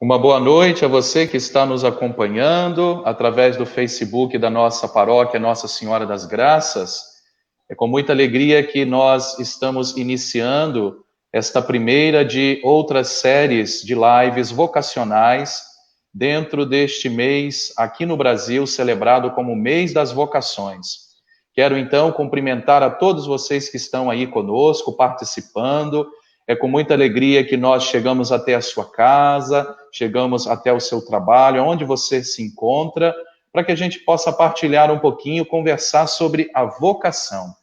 Uma boa noite a você que está nos acompanhando através do Facebook da nossa paróquia Nossa Senhora das Graças. É com muita alegria que nós estamos iniciando esta primeira de outras séries de lives vocacionais dentro deste mês aqui no Brasil, celebrado como o Mês das Vocações. Quero então cumprimentar a todos vocês que estão aí conosco, participando. É com muita alegria que nós chegamos até a sua casa, chegamos até o seu trabalho, onde você se encontra, para que a gente possa partilhar um pouquinho, conversar sobre a vocação.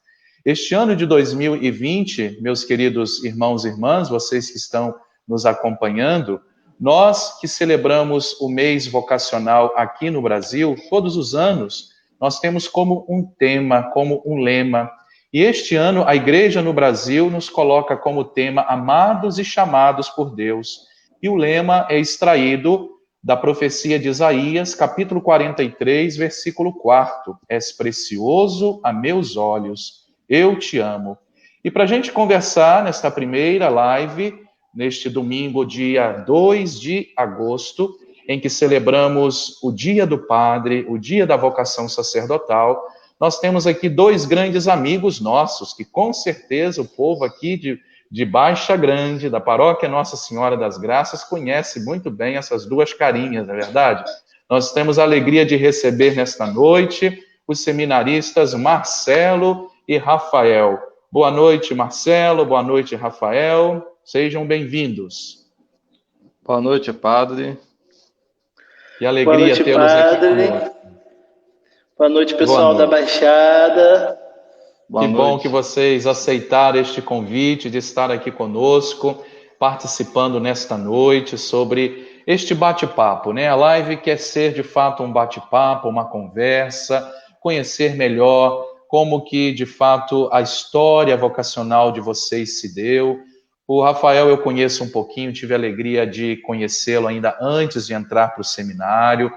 Este ano de 2020, meus queridos irmãos e irmãs, vocês que estão nos acompanhando, nós que celebramos o mês vocacional aqui no Brasil, todos os anos, nós temos como um tema, como um lema. E este ano, a Igreja no Brasil nos coloca como tema Amados e Chamados por Deus. E o lema é extraído da profecia de Isaías, capítulo 43, versículo 4. És precioso a meus olhos, eu te amo. E para a gente conversar nesta primeira live, neste domingo, dia 2 de agosto, em que celebramos o Dia do Padre, o Dia da Vocação Sacerdotal, nós temos aqui dois grandes amigos nossos, que com certeza o povo aqui de Baixa Grande, da paróquia Nossa Senhora das Graças, conhece muito bem essas duas carinhas, não é verdade? Nós temos a alegria de receber nesta noite os seminaristas Marcelo e Rafael. Boa noite, Marcelo, boa noite, Rafael. Sejam bem-vindos. Boa noite, padre. Que alegria tê-los aqui conosco. Boa noite, pessoal da Baixada. Que bom que vocês aceitaram este convite de estar aqui conosco, participando nesta noite sobre este bate-papo, né? A live quer ser, de fato, um bate-papo, uma conversa, conhecer melhor como que, de fato, a história vocacional de vocês se deu. O Rafael eu conheço um pouquinho, tive a alegria de conhecê-lo ainda antes de entrar para o seminário.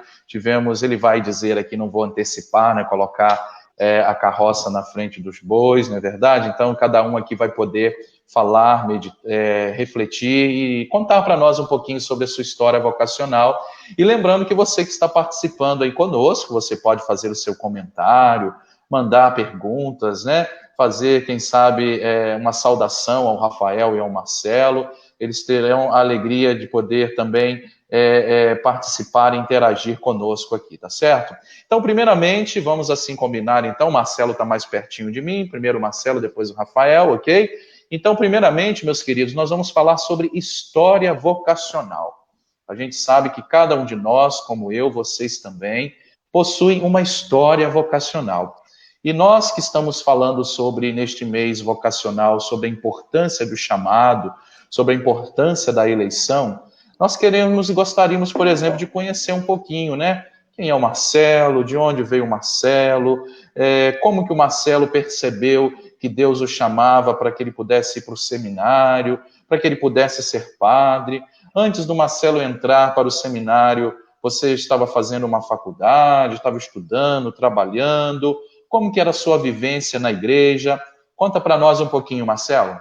Ele vai dizer aqui, não vou antecipar, né, colocar a carroça na frente dos bois, não é verdade? Então, cada um aqui vai poder falar, refletir e contar para nós um pouquinho sobre a sua história vocacional. E lembrando que você que está participando aí conosco, você pode fazer o seu comentário, mandar perguntas, né? Fazer, quem sabe, uma saudação ao Rafael e ao Marcelo. Eles terão a alegria de poder também participar e interagir conosco aqui, tá certo? Então, primeiramente, vamos assim combinar, então, o Marcelo está mais pertinho de mim, primeiro o Marcelo, depois o Rafael, ok? Então, primeiramente, meus queridos, nós vamos falar sobre história vocacional. A gente sabe que cada um de nós, como eu, vocês também, possuem uma história vocacional. E nós que estamos falando sobre, neste mês vocacional, sobre a importância do chamado, sobre a importância da eleição, nós queremos e gostaríamos, por exemplo, de conhecer um pouquinho, né? Quem é o Marcelo, de onde veio o Marcelo, como que o Marcelo percebeu que Deus o chamava para que ele pudesse ir para o seminário, para que ele pudesse ser padre. Antes do Marcelo entrar para o seminário, você estava fazendo uma faculdade, estava estudando, trabalhando. Como que era a sua vivência na igreja? Conta para nós um pouquinho, Marcelo.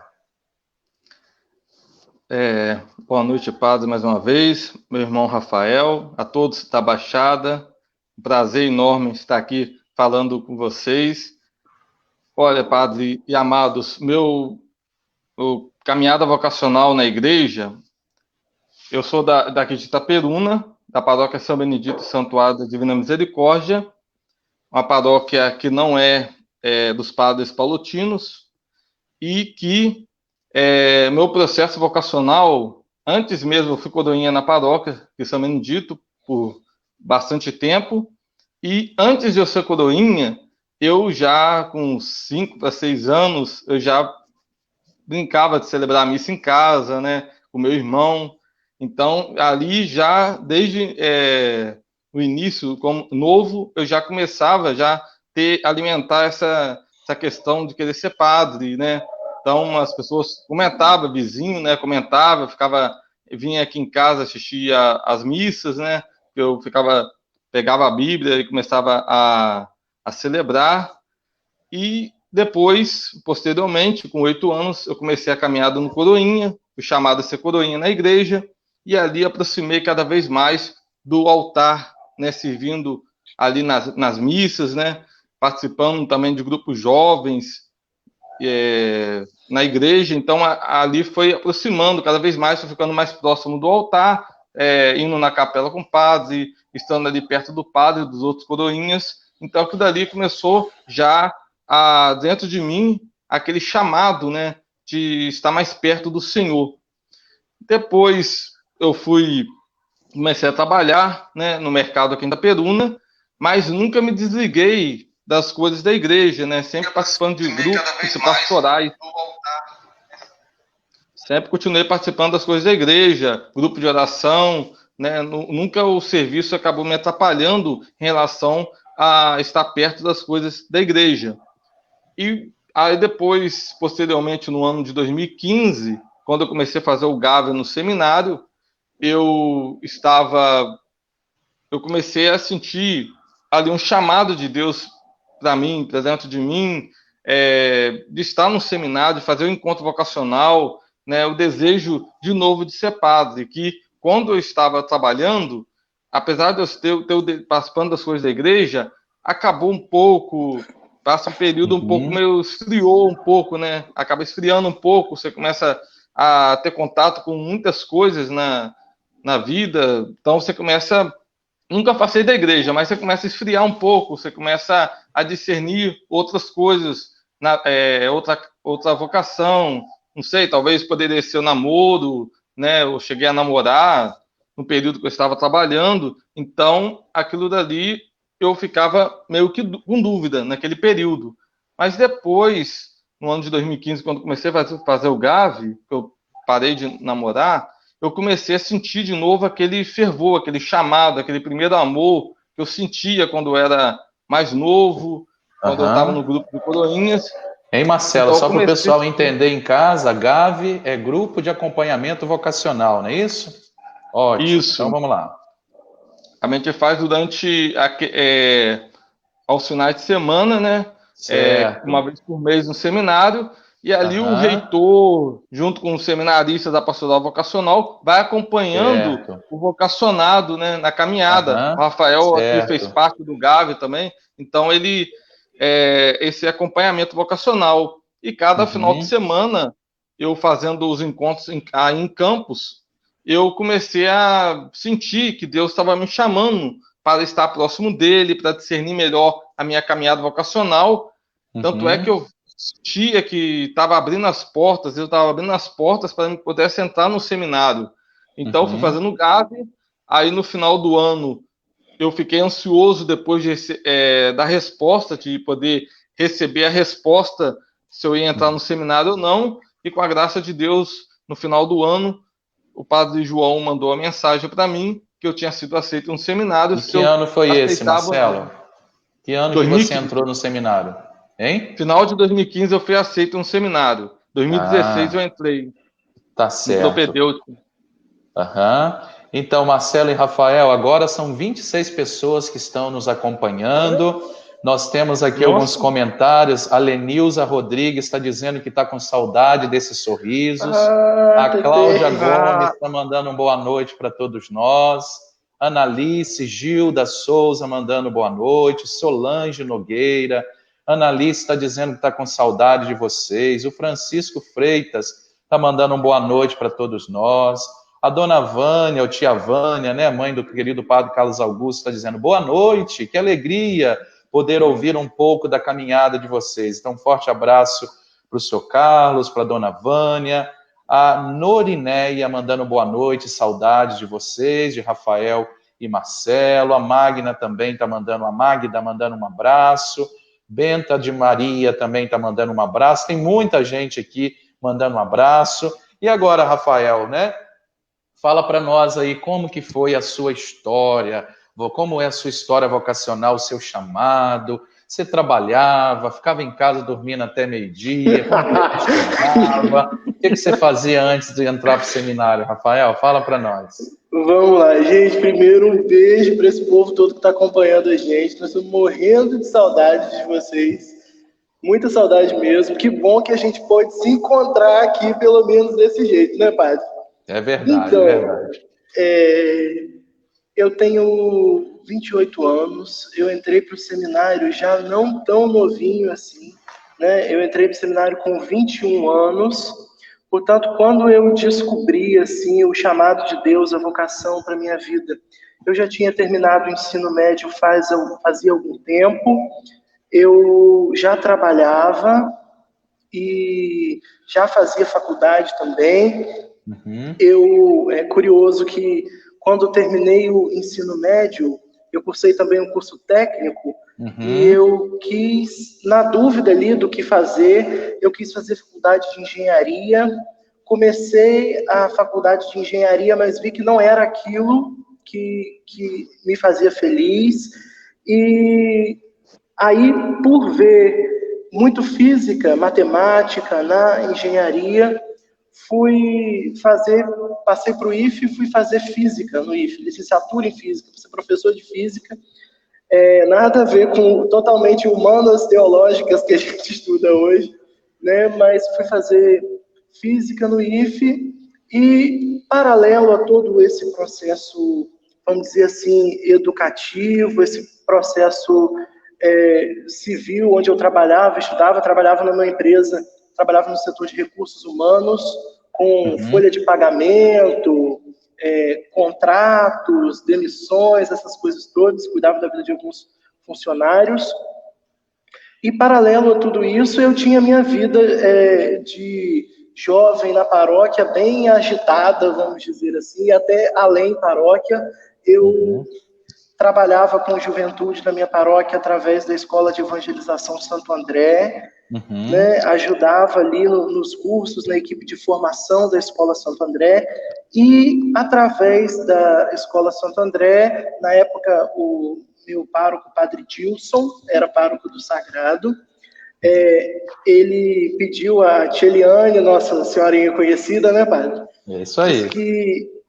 Boa noite, padre, mais uma vez. Meu irmão Rafael, a todos da Baixada. Um prazer enorme estar aqui falando com vocês. Olha, padre e amados, meu caminhada vocacional na igreja, eu sou daqui de Itaperuna, da paróquia São Benedito Santuário da Divina Misericórdia, uma paróquia que não é dos padres paulutinos, e que meu processo vocacional, antes mesmo eu fui coroinha na paróquia de São Benedito por bastante tempo, e antes de eu ser coroinha, eu já com 5 para 6 anos, eu já brincava de celebrar a missa em casa, né, com meu irmão. Então, ali já, desde o início, como novo, eu já começava alimentar essa questão de querer ser padre, né? Então, as pessoas comentavam, vizinho, né, vinha aqui em casa, assistia às missas, né, eu pegava a Bíblia e começava a celebrar, e depois, posteriormente, com 8 anos, eu comecei a caminhada no coroinha, fui chamado a ser coroinha na igreja, e ali aproximei cada vez mais do altar, né, servindo ali nas missas, né, participando também de grupos jovens na igreja. Então ali foi aproximando cada vez mais, foi ficando mais próximo do altar, indo na capela com padres, estando ali perto do padre, dos outros coroinhas. Então aquilo dali começou já dentro de mim aquele chamado, né, de estar mais perto do Senhor. Depois eu comecei a trabalhar, né, no mercado aqui em Itaperuna, mas nunca me desliguei das coisas da igreja, né, sempre participando de grupos pastorais. Sempre continuei participando das coisas da igreja, grupo de oração, né, nunca o serviço acabou me atrapalhando em relação a estar perto das coisas da igreja. E aí depois, posteriormente, no ano de 2015, quando eu comecei a fazer o GAV no seminário, eu comecei a sentir ali um chamado de Deus para mim, para dentro de mim, de estar no seminário, de fazer o encontro vocacional, né, o desejo de novo de ser padre, que quando eu estava trabalhando, apesar de eu ter participando das coisas da igreja, acabou um pouco, passa um período um pouco meio esfriou um pouco, né? Acaba esfriando um pouco, você começa a ter contato com muitas coisas na vida, então você começa, nunca passei da igreja, mas você começa a esfriar um pouco, você começa a discernir outras coisas, outra vocação, não sei, talvez poderia ser o namoro, né? Eu cheguei a namorar no período que eu estava trabalhando, então aquilo dali eu ficava meio que com dúvida naquele período. Mas depois, no ano de 2015, quando comecei a fazer o GAV, eu parei de namorar, eu comecei a sentir de novo aquele fervor, aquele chamado, aquele primeiro amor que eu sentia quando eu era mais novo, quando eu estava no grupo de coroinhas. Hein, Marcelo, então, só para o pessoal entender em casa, GAV é Grupo de Acompanhamento Vocacional, não é isso? Ótimo, isso. Então vamos lá. A gente faz durante aos finais de semana, né? Uma vez por mês no seminário, e ali o reitor, junto com os seminaristas da pastoral vocacional, vai acompanhando o vocacionado, né, na caminhada. O Rafael aqui fez parte do GAV também, então esse acompanhamento vocacional. E cada final de semana, eu fazendo os encontros em campos, eu comecei a sentir que Deus estava me chamando para estar próximo dele, para discernir melhor a minha caminhada vocacional. Tanto é que eu sentia que estava abrindo as portas, eu estava abrindo as portas para eu pudesse entrar no seminário. Então, fui fazendo o GAV, aí no final do ano, eu fiquei ansioso depois da resposta, de poder receber a resposta se eu ia entrar no seminário ou não, e com a graça de Deus, no final do ano, o padre João mandou a mensagem para mim que eu tinha sido aceito no seminário. E que ano foi esse, Marcelo? Que ano 2015. Que você entrou no seminário? Hein? Final de 2015 eu fui aceito no seminário. 2016 eu entrei. Tá certo. Então, Marcelo e Rafael, agora são 26 pessoas que estão nos acompanhando. Nós temos aqui alguns comentários. A Lenilza Rodrigues está dizendo que está com saudade desses sorrisos. A Cláudia Gomes está mandando uma boa noite para todos nós. Analice Gilda Souza mandando boa noite. Solange Nogueira. Analice está dizendo que está com saudade de vocês. O Francisco Freitas está mandando uma boa noite para todos nós. A dona Vânia, ou tia Vânia, né, mãe do querido padre Carlos Augusto, está dizendo boa noite, que alegria poder ouvir um pouco da caminhada de vocês. Então, um forte abraço para o senhor Carlos, para a dona Vânia, a Norineia mandando boa noite, saudades de vocês, de Rafael e Marcelo, a Magna também está mandando, a Magda mandando um abraço, Benta de Maria também está mandando um abraço, tem muita gente aqui mandando um abraço. E agora, Rafael, né? Fala para nós aí como que foi a sua história, como é a sua história vocacional, o seu chamado. Você trabalhava, ficava em casa dormindo até meio-dia, o que você fazia antes de entrar para o seminário, Rafael? Fala para nós. Vamos lá, gente. Primeiro, um beijo para esse povo todo que está acompanhando a gente. Nós estamos morrendo de saudade de vocês. Muita saudade mesmo. Que bom que a gente pode se encontrar aqui, pelo menos desse jeito, né, padre? É verdade, então, é verdade. Eu tenho 28 anos, eu entrei para o seminário já não tão novinho assim, né? Eu entrei para o seminário com 21 anos, portanto, quando eu descobri assim, o chamado de Deus, a vocação para a minha vida, eu já tinha terminado o ensino médio fazia algum tempo, eu já trabalhava e já fazia faculdade também. É curioso que quando eu terminei o ensino médio, eu cursei também um curso técnico, e eu quis, na dúvida ali do que fazer, eu quis fazer faculdade de engenharia. Comecei a faculdade de engenharia, mas vi que não era aquilo que me fazia feliz. E aí, por ver muito física, matemática na engenharia, passei para o IFE e fui fazer física no IFE, licenciatura em física, ser professor de física. Nada a ver com totalmente humanas teológicas que a gente estuda hoje, né? Mas fui fazer física no IFE e, paralelo a todo esse processo, vamos dizer assim, educativo, esse processo civil, onde eu trabalhava, estudava, trabalhava numa empresa, trabalhava no setor de recursos humanos, com folha de pagamento, contratos, demissões, essas coisas todas, cuidava da vida de alguns funcionários. E, paralelo a tudo isso, eu tinha minha vida de jovem na paróquia bem agitada, vamos dizer assim, e até além paróquia. Eu trabalhava com juventude na minha paróquia através da Escola de Evangelização Santo André, né? Ajudava ali nos cursos, na equipe de formação da Escola Santo André, e através da Escola Santo André, na época o meu pároco, Padre Dilson, era pároco do Sagrado, ele pediu a tia Eliane, nossa senhorinha conhecida, né, padre? É isso aí. Disse que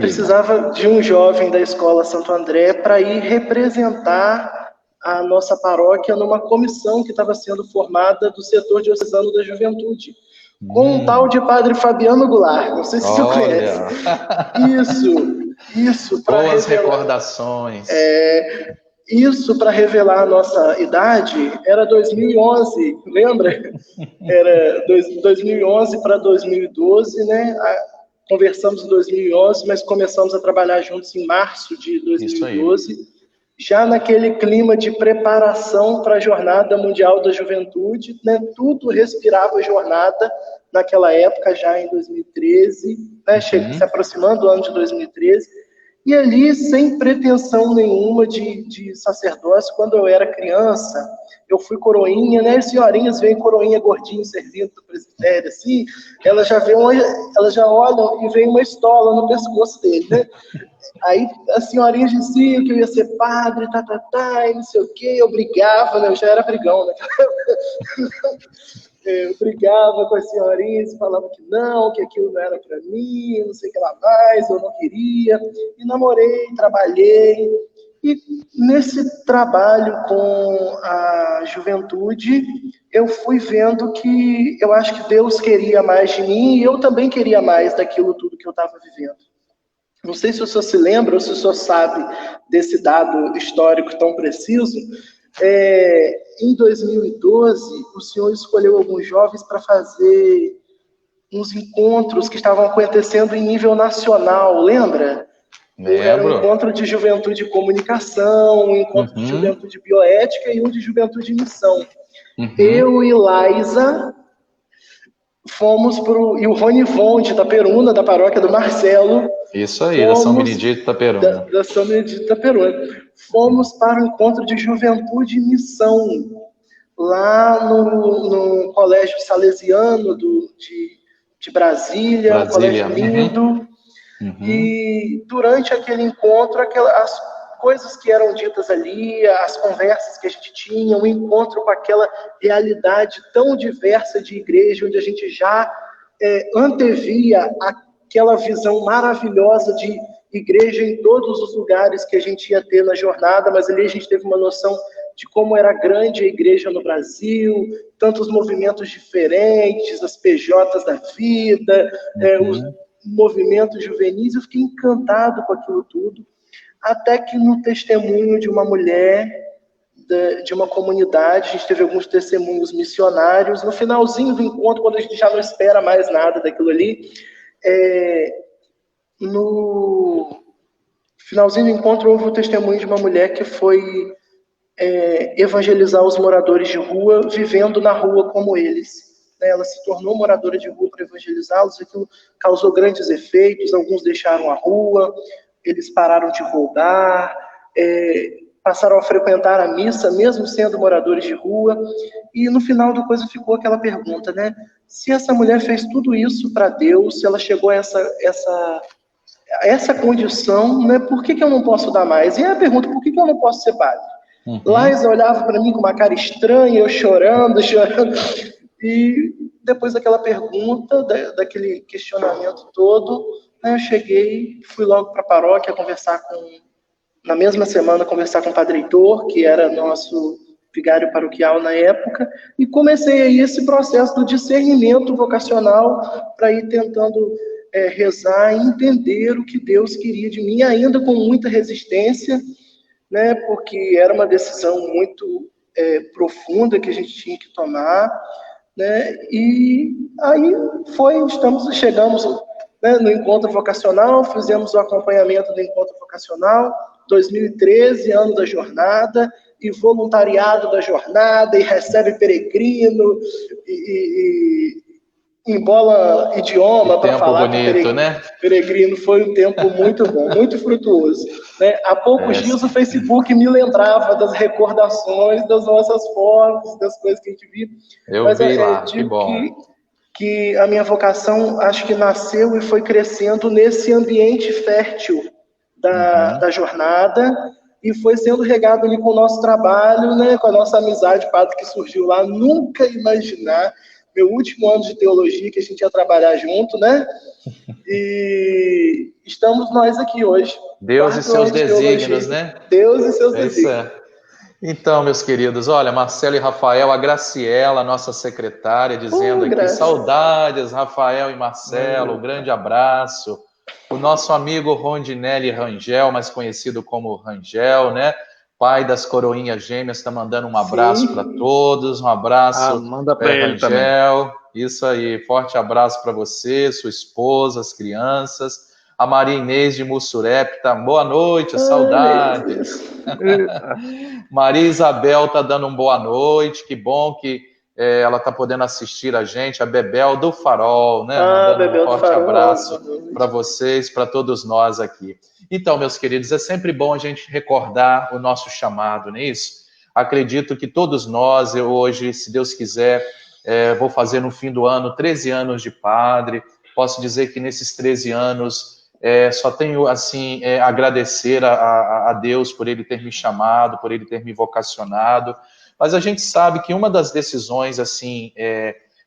precisava de um jovem da Escola Santo André para ir representar a nossa paróquia numa comissão que estava sendo formada do setor diocesano da juventude, com um tal de Padre Fabiano Goulart, não sei se você conhece. Isso. Boas recordações. Isso, para revelar a nossa idade, era 2011, lembra? Era 2011 para 2012, né? Conversamos em 2011, mas começamos a trabalhar juntos em março de 2012, já naquele clima de preparação para a Jornada Mundial da Juventude, né? Tudo respirava jornada naquela época, já em 2013, né? Se aproximando do ano de 2013, e ali, sem pretensão nenhuma de sacerdócio, quando eu era criança, eu fui coroinha, né? As senhorinhas veem coroinha gordinha servindo do presbitério, assim, elas já olham e vem uma estola no pescoço dele, né? Aí as senhorinhas diziam que eu ia ser padre, e não sei o quê, eu brigava, né? Eu já era brigão, né? Eu brigava com as senhorinhas, falava que não, que aquilo não era para mim, não sei o que lá mais, eu não queria. E namorei, trabalhei. E nesse trabalho com a juventude, eu fui vendo que eu acho que Deus queria mais de mim e eu também queria mais daquilo tudo que eu estava vivendo. Não sei se o senhor se lembra ou se o senhor sabe desse dado histórico tão preciso. Em 2012, o senhor escolheu alguns jovens para fazer uns encontros que estavam acontecendo em nível nacional, lembra? Era um encontro de juventude e comunicação, um encontro de juventude bioética e um de juventude e missão. Eu e Laísa fomos e o Ronivon de Itaperuna, da paróquia do Marcelo. Isso aí, da São Benedito de Itaperuna. Da São Benedito de Itaperuna. Fomos para o encontro de juventude e missão, lá no Colégio Salesiano de Brasília, um colégio lindo. E durante aquele encontro, as coisas que eram ditas ali, as conversas que a gente tinha, o encontro com aquela realidade tão diversa de igreja, onde a gente já antevia aquela visão maravilhosa de igreja em todos os lugares que a gente ia ter na jornada, mas ali a gente teve uma noção de como era grande a igreja no Brasil, tantos movimentos diferentes, as PJs da vida, movimentos juvenis, eu fiquei encantado com aquilo tudo, até que no testemunho de uma mulher de uma comunidade, a gente teve alguns testemunhos missionários, no finalzinho do encontro, quando a gente já não espera mais nada daquilo ali, no finalzinho do encontro houve o testemunho de uma mulher que foi evangelizar os moradores de rua, vivendo na rua como eles. Ela se tornou moradora de rua para evangelizá-los, aquilo causou grandes efeitos, alguns deixaram a rua, eles pararam de roubar, passaram a frequentar a missa, mesmo sendo moradores de rua, e no final da coisa ficou aquela pergunta, né? Se essa mulher fez tudo isso para Deus, se ela chegou a essa condição, né, por que eu não posso dar mais? E a pergunta, por que eu não posso ser padre? Laís olhava para mim com uma cara estranha, eu chorando, e depois daquela pergunta, daquele questionamento todo, né, eu cheguei, fui logo para a paróquia na mesma semana, conversar com o Padre Heitor, que era nosso vigário paroquial na época, e comecei aí esse processo do discernimento vocacional para ir tentando rezar e entender o que Deus queria de mim, ainda com muita resistência, né, porque era uma decisão muito profunda que a gente tinha que tomar, né, e aí chegamos, né, no encontro vocacional, fizemos o acompanhamento do encontro vocacional, 2013, ano da jornada, e voluntariado da jornada, e recebe peregrino, e embola idioma para falar bonito, que né? peregrino. Foi um tempo muito bom, muito frutuoso. Né? Há poucos dias o Facebook me lembrava das recordações das nossas fotos, das coisas que a gente viu. Eu vi lá, que bom. Que a minha vocação, acho que nasceu e foi crescendo nesse ambiente fértil da jornada, e foi sendo regado ali com o nosso trabalho, né, com a nossa amizade, padre, que surgiu lá. Nunca imaginar, meu último ano de teologia, que a gente ia trabalhar junto, né? E estamos nós aqui hoje. Deus e seus desígnios, né? Deus e seus desígnios. Então, meus queridos, olha, Marcelo e Rafael, a Graciela, nossa secretária, dizendo aqui, saudades, Rafael e Marcelo, um grande abraço. O nosso amigo Rondinelli Rangel, mais conhecido como Rangel, né? Pai das coroinhas gêmeas, está mandando um abraço para todos, um abraço, manda para ele Rangel. Também. Isso aí, forte abraço para você, sua esposa, as crianças. A Maria Inês de Mussurepta, boa noite, saudades. Maria Isabel está dando um boa noite, que bom que ela está podendo assistir a gente. A Bebel do Farol, né? Mandando Bebel um forte abraço para vocês, para todos nós aqui. Então, meus queridos, é sempre bom a gente recordar o nosso chamado, não é isso? Acredito que todos nós, eu hoje, se Deus quiser, vou fazer no fim do ano 13 anos de padre. Posso dizer que nesses 13 anos só tenho, assim, agradecer a Deus por Ele ter me chamado, por Ele ter me vocacionado. Mas a gente sabe que uma das decisões, assim,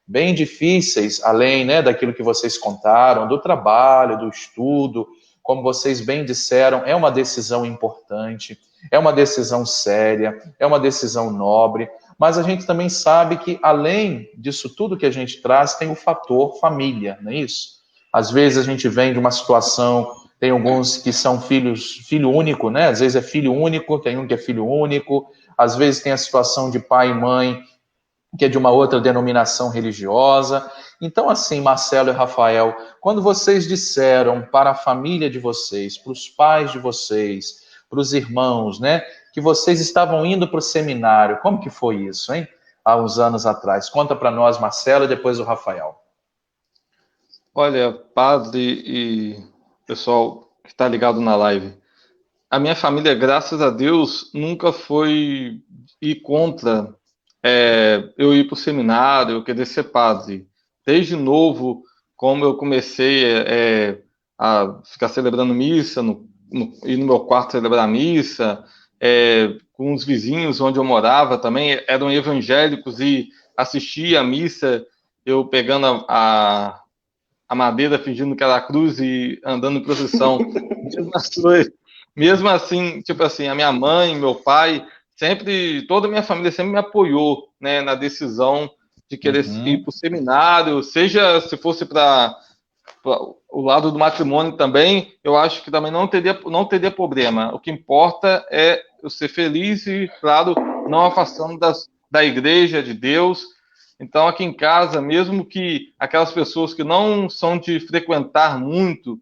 bem difíceis, além, né, daquilo que vocês contaram, do trabalho, do estudo, como vocês bem disseram, é uma decisão importante, é uma decisão séria, é uma decisão nobre, mas a gente também sabe que, além disso tudo que a gente traz, tem o fator família, não é isso? Às vezes a gente vem de uma situação, tem alguns que são filho único, né? Às vezes é filho único, tem um que é filho único, às vezes tem a situação de pai e mãe, que é de uma outra denominação religiosa. Então, assim, Marcelo e Rafael, quando vocês disseram para a família de vocês, para os pais de vocês, para os irmãos, né, que vocês estavam indo para o seminário, como que foi isso, hein? Há uns anos atrás. Conta para nós, Marcelo, e depois o Rafael. Olha, padre e pessoal que está ligado na live, a minha família, graças a Deus, nunca foi ir contra eu ir para o seminário, eu querer ser padre. Desde novo, como eu comecei a ficar celebrando missa, ir no meu quarto celebrar missa, com os vizinhos onde eu morava também, eram evangélicos e assistia a missa, eu pegando a madeira, fingindo que era a cruz e andando em procissão. Mesmo assim, tipo assim, a minha mãe, meu pai, toda a minha família sempre me apoiou, né, na decisão de querer ir para o seminário, seja se fosse para o lado do matrimônio também, eu acho que também não teria problema. O que importa é eu ser feliz e, claro, não afastando da igreja, de Deus. Então, aqui em casa, mesmo que aquelas pessoas que não são de frequentar muito,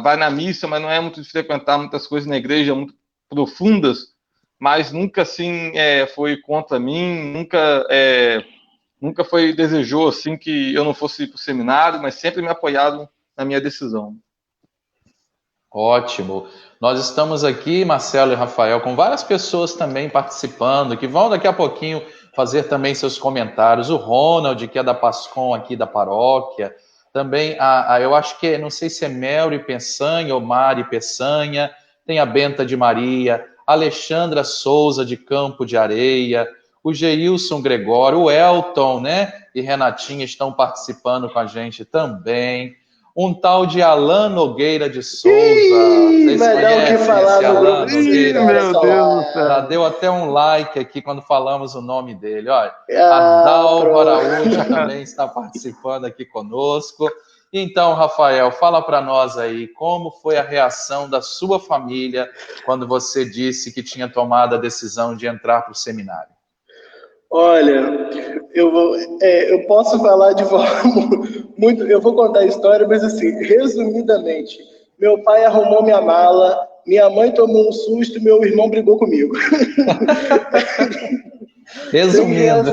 vai na missa, mas não é muito de frequentar muitas coisas na igreja, muito profundas, mas nunca, assim, foi contra mim, nunca foi desejou, assim, que eu não fosse para o seminário, mas sempre me apoiaram na minha decisão. Ótimo. Nós estamos aqui, Marcelo e Rafael, com várias pessoas também participando, que vão daqui a pouquinho fazer também seus comentários. O Ronald, que é da Pascom aqui da paróquia. Também, eu acho que, não sei se é Melri Peçanha ou Mari Peçanha. Tem a Benta de Maria, Alexandra Souza de Campo de Areia, o Geilson Gregório, o Elton, né? E Renatinha estão participando com a gente também. Um tal de Alan Nogueira de Souza. Vocês vai dar o que falar no Alan Nogueira? Meu Deus do céu. Já deu até um like aqui quando falamos o nome dele. Olha, a Dalva Araújo também está participando aqui conosco. Então, Rafael, fala para nós aí, como foi a reação da sua família quando você disse que tinha tomado a decisão de entrar para o seminário? Olha, eu posso falar de forma muito. Eu vou contar a história, mas assim, resumidamente, meu pai arrumou minha mala, minha mãe tomou um susto e meu irmão brigou comigo. Resumindo.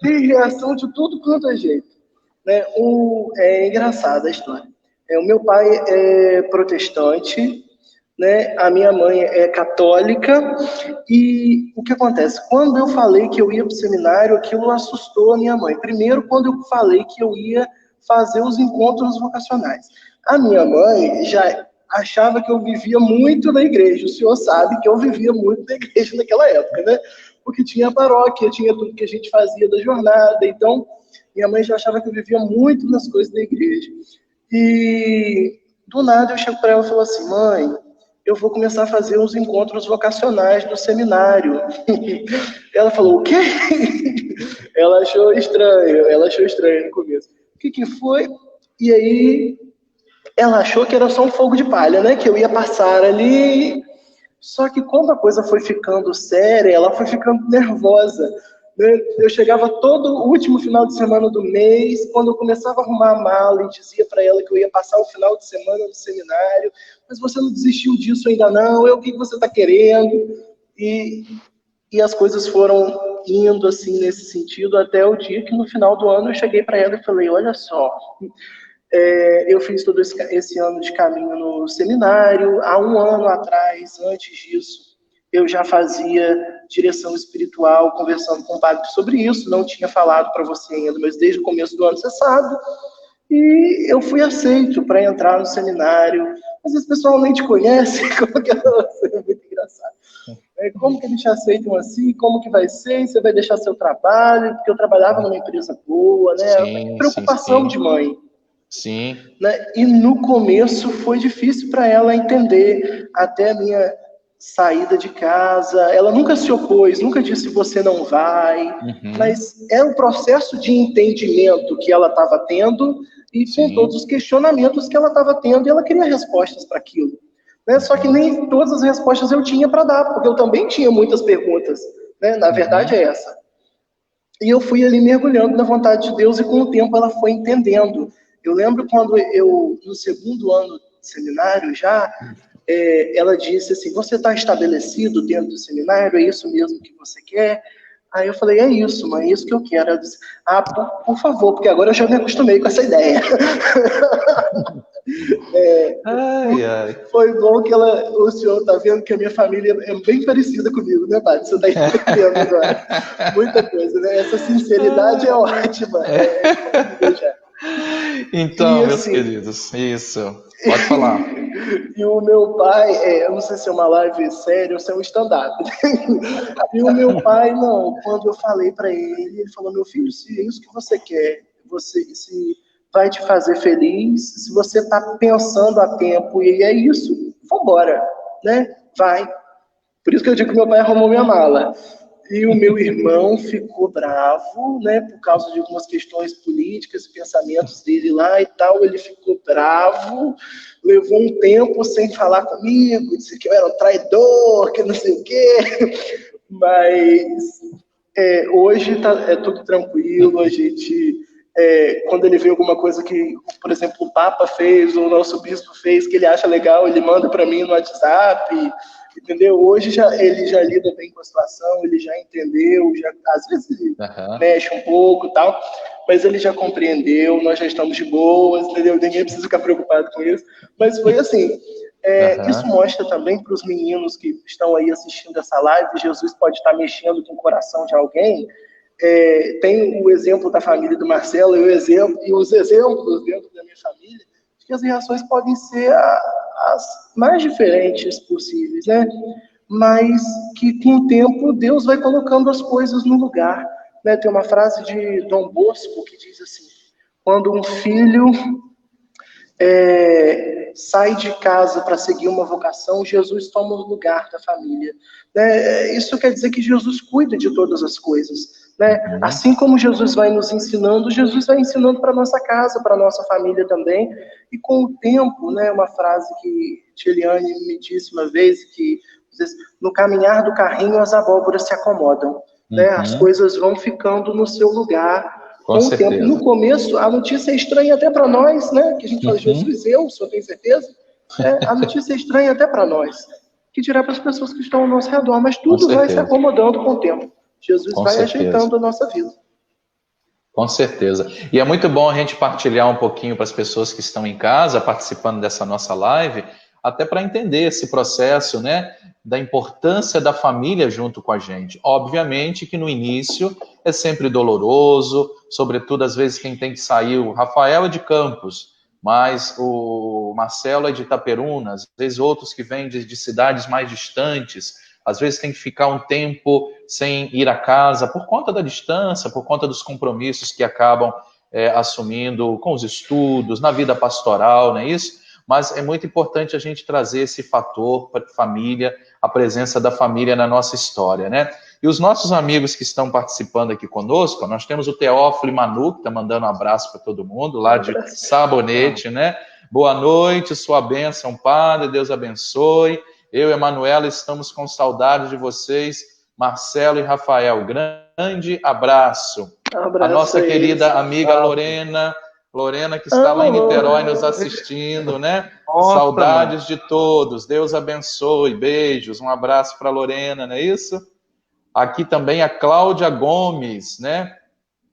Tem reação de tudo quanto é jeito. Né? É engraçada a história. O meu pai é protestante, né? A minha mãe é católica, e o que acontece? Quando eu falei que eu ia para o seminário, aquilo assustou a minha mãe. Primeiro, quando eu falei que eu ia fazer os encontros vocacionais. A minha mãe já achava que eu vivia muito na igreja. O senhor sabe que eu vivia muito na igreja naquela época, né? Porque tinha a paróquia, tinha tudo que a gente fazia da jornada. Então, minha mãe já achava que eu vivia muito nas coisas da igreja. E do nada eu chego para ela e falo assim: mãe, eu vou começar a fazer uns encontros vocacionais no seminário. Ela falou: o quê? Ela achou estranho no começo. O que foi? E aí ela achou que era só um fogo de palha, né? Que eu ia passar ali. Só que quando a coisa foi ficando séria, ela foi ficando nervosa. Eu chegava todo o último final de semana do mês, quando eu começava a arrumar a mala e dizia para ela que eu ia passar o final de semana no seminário, mas você não desistiu disso ainda não, o que você está querendo? E as coisas foram indo assim nesse sentido, até o dia que no final do ano eu cheguei para ela e falei: olha só, eu fiz todo esse ano de caminho no seminário, há um ano atrás, antes disso, eu já fazia direção espiritual, conversando com o padre sobre isso, não tinha falado para você ainda, mas desde o começo do ano você sabe, e eu fui aceito para entrar no seminário. Às vezes o pessoal nem te conhece, como que é muito engraçado. Como que eles te aceitam assim? Como que vai ser? Você vai deixar seu trabalho? Porque eu trabalhava numa empresa boa, né? Sim, preocupação de mãe. Sim. Né? E no começo foi difícil para ela entender, até a minha saída de casa. Ela nunca se opôs, nunca disse você não vai, mas é um processo de entendimento que ela estava tendo e com todos os questionamentos que ela estava tendo, e ela queria respostas para aquilo. Né? Só que nem todas as respostas eu tinha para dar, porque eu também tinha muitas perguntas. Né? Na verdade é essa. E eu fui ali mergulhando na vontade de Deus, e com o tempo ela foi entendendo. Eu lembro quando eu, no segundo ano de seminário já, ela disse assim: você está estabelecido dentro do seminário? É isso mesmo que você quer? Aí eu falei: é isso, mãe, é isso que eu quero. Ela disse: por favor, porque agora eu já me acostumei com essa ideia. Foi bom que o senhor está vendo que a minha família é bem parecida comigo, né, padre? Você está entendendo agora. Muita coisa, né? Essa sinceridade é ótima. Então, meus queridos, isso. Pode falar. E o meu pai, eu não sei se é uma live séria ou se é um stand-up. E o meu pai, não, quando eu falei para ele falou: meu filho, se é isso que você quer, se vai te fazer feliz, se você está pensando a tempo, e é isso, vambora, né? Vai. Por isso que eu digo que meu pai arrumou minha mala. E o meu irmão ficou bravo, né, por causa de algumas questões políticas, pensamentos dele lá e tal. Ele ficou bravo, levou um tempo sem falar comigo, disse que eu era um traidor, que não sei o quê. Mas hoje é tudo tranquilo. A gente, quando ele vê alguma coisa que, por exemplo, o Papa fez, ou o nosso bispo fez, que ele acha legal, ele manda para mim no WhatsApp. Entendeu? Hoje ele já lida bem com a situação, ele já entendeu, às vezes ele mexe um pouco e tal, mas ele já compreendeu, nós já estamos de boas, entendeu? Ninguém precisa ficar preocupado com isso. Mas foi assim, isso mostra também para os meninos que estão aí assistindo essa live, Jesus pode estar mexendo com o coração de alguém. Tem o exemplo da família do Marcelo e os exemplos dentro da minha família, que as reações podem ser as mais diferentes possíveis, né? Mas que com o tempo Deus vai colocando as coisas no lugar, né? Tem uma frase de Dom Bosco que diz assim: quando um filho sai de casa para seguir uma vocação, Jesus toma o lugar da família, né? Isso quer dizer que Jesus cuida de todas as coisas. Né? Assim como Jesus vai nos ensinando, Jesus vai ensinando para nossa casa, para nossa família também. E com o tempo, né, uma frase que Tiliane me disse uma vez, que diz, no caminhar do carrinho as abóboras se acomodam, né? As coisas vão ficando no seu lugar com o tempo. No começo, a notícia é estranha até para nós, né? Que a gente fala, Jesus, o senhor tem certeza? A notícia é estranha até para nós, que dirá para as pessoas que estão ao nosso redor, mas tudo vai se acomodando com o tempo. Jesus vai ajeitando a nossa vida. Com certeza. E é muito bom a gente partilhar um pouquinho para as pessoas que estão em casa, participando dessa nossa live, até para entender esse processo, né, da importância da família junto com a gente. Obviamente que no início é sempre doloroso, sobretudo às vezes quem tem que sair, o Rafael é de Campos, mas o Marcelo é de Itaperuna, às vezes outros que vêm de cidades mais distantes, às vezes tem que ficar um tempo sem ir a casa por conta da distância, por conta dos compromissos que acabam assumindo com os estudos, na vida pastoral, não é isso? Mas é muito importante a gente trazer esse fator para a família, a presença da família na nossa história, né? E os nossos amigos que estão participando aqui conosco, nós temos o Teófilo e Manu, que está mandando um abraço para todo mundo, lá de Sabonete, né? Boa noite, sua bênção, Padre, Deus abençoe. Eu e a Manuela estamos com saudade de vocês, Marcelo e Rafael. Grande abraço. A nossa querida amiga Lorena que está lá em Niterói nos assistindo, né? Nossa, saudades de todos. Deus abençoe. Beijos. Um abraço para a Lorena, não é isso? Aqui também a Cláudia Gomes, né?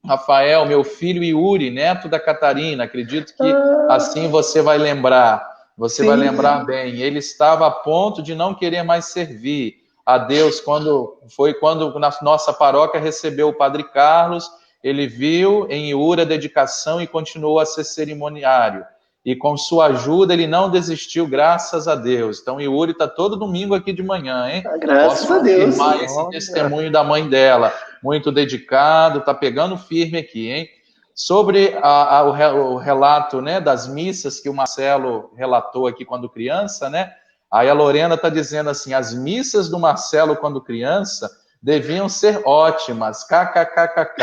Rafael, meu filho Yuri, neto da Catarina. Acredito que assim você vai lembrar. Você vai lembrar bem. Ele estava a ponto de não querer mais servir a Deus quando na nossa paróquia recebeu o Padre Carlos. Ele viu em Yuri a dedicação e continuou a ser cerimoniário. E com sua ajuda ele não desistiu, graças a Deus. Então Yuri está todo domingo aqui de manhã, hein? Graças a Deus. Posso confirmar esse testemunho da mãe dela. Muito dedicado, está pegando firme aqui, hein? Sobre o relato, né, das missas que o Marcelo relatou aqui quando criança, né? Aí a Lorena está dizendo assim, as missas do Marcelo quando criança deviam ser ótimas, kkkk.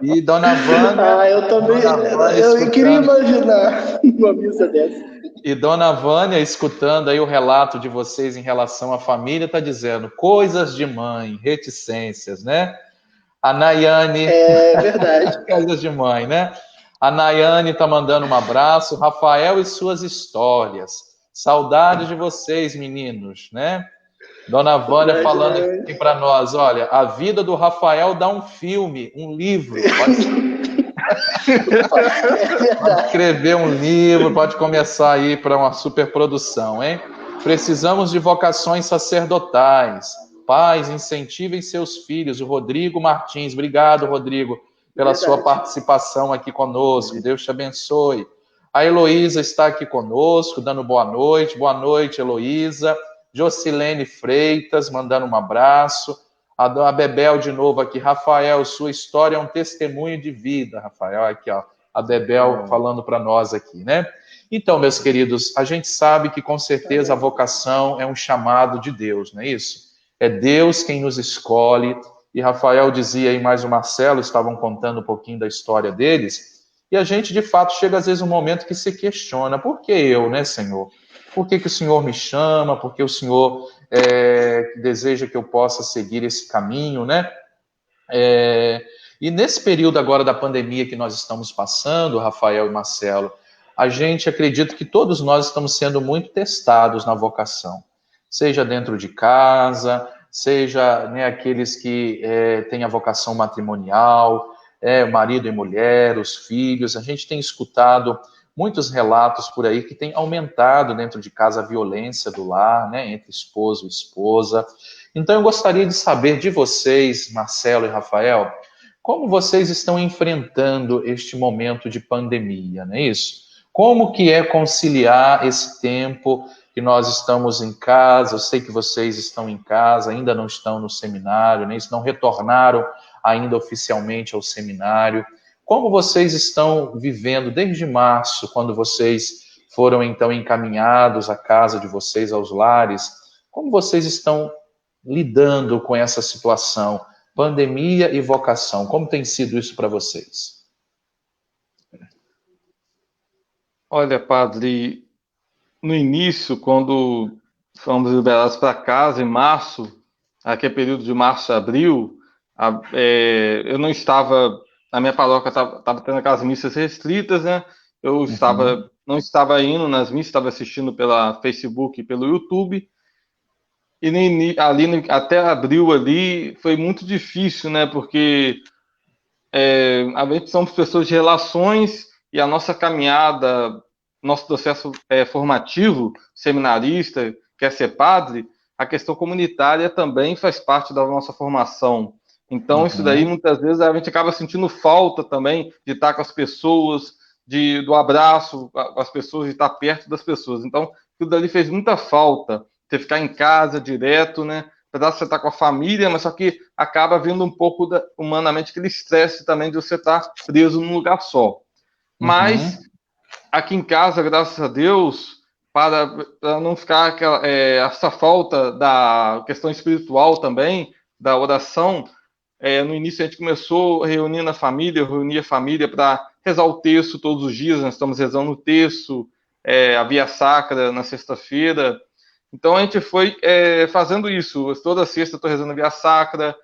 E Dona Vânia... eu também, eu queria imaginar uma missa dessa. E Dona Vânia, escutando aí o relato de vocês em relação à família, está dizendo, coisas de mãe, reticências, né? A Nayane... É verdade. Coisas de mãe, né? A Nayane está mandando um abraço. Rafael e suas histórias. Saudade de vocês, meninos, né? Dona Vânia falando aqui para nós, olha, a vida do Rafael dá um filme, um livro. Pode escrever um livro, pode começar aí para uma superprodução, hein? Precisamos de vocações sacerdotais. Pais, incentivem seus filhos. O Rodrigo Martins, obrigado, Rodrigo, pela sua participação aqui conosco. Deus te abençoe. A Heloísa está aqui conosco, dando boa noite. Boa noite, Heloísa. Jocilene Freitas, mandando um abraço. A Bebel de novo aqui. Rafael, sua história é um testemunho de vida, Rafael. Aqui, ó, a Bebel falando para nós aqui, né? Então, meus queridos, a gente sabe que com certeza a vocação é um chamado de Deus, não é isso? É Deus quem nos escolhe. E Rafael dizia aí, mais o Marcelo, estavam contando um pouquinho da história deles. E a gente, de fato, chega às vezes um momento que se questiona: por que eu, né, Senhor? Por que o Senhor me chama? Por que o Senhor deseja que eu possa seguir esse caminho, né? E nesse período agora da pandemia que nós estamos passando, Rafael e Marcelo, a gente acredita que todos nós estamos sendo muito testados na vocação, seja dentro de casa, seja, né, aqueles que têm a vocação matrimonial, marido e mulher, os filhos. A gente tem escutado muitos relatos por aí que tem aumentado dentro de casa a violência do lar, né, entre esposo e esposa. Então eu gostaria de saber de vocês, Marcelo e Rafael, como vocês estão enfrentando este momento de pandemia, não é isso? Como que é conciliar esse tempo que nós estamos em casa? Eu sei que vocês estão em casa, ainda não estão no seminário, né? Não retornaram ainda oficialmente ao seminário. Como vocês estão vivendo desde março, quando vocês foram então encaminhados à casa de vocês, aos lares? Como vocês estão lidando com essa situação? Pandemia e vocação, como tem sido isso para vocês? Olha, padre, no início, quando fomos liberados para casa, em março, aqui é período de março a abril, eu não estava, a minha paróquia estava tendo aquelas missas restritas, né? Eu não estava indo nas missas, estava assistindo pela Facebook e pelo YouTube, e até abril ali foi muito difícil, né? Porque a gente somos pessoas de relações e a nossa caminhada, nosso processo formativo, seminarista, quer ser padre, a questão comunitária também faz parte da nossa formação. Então, isso daí, muitas vezes, a gente acaba sentindo falta também de estar com as pessoas, do abraço com as pessoas, de estar perto das pessoas. Então, tudo ali fez muita falta, você ficar em casa direto, né? Apesar de você estar com a família, mas só que acaba vindo um pouco, humanamente, aquele estresse também de você estar preso num lugar só. Mas, aqui em casa, graças a Deus, para não ficar essa falta da questão espiritual também, da oração, no início a gente começou reunindo a família, reunia a família para rezar o texto todos os dias. Nós estamos rezando o texto, a Via Sacra na sexta-feira. Então a gente foi fazendo isso. Toda sexta eu estou rezando a Via Sacra,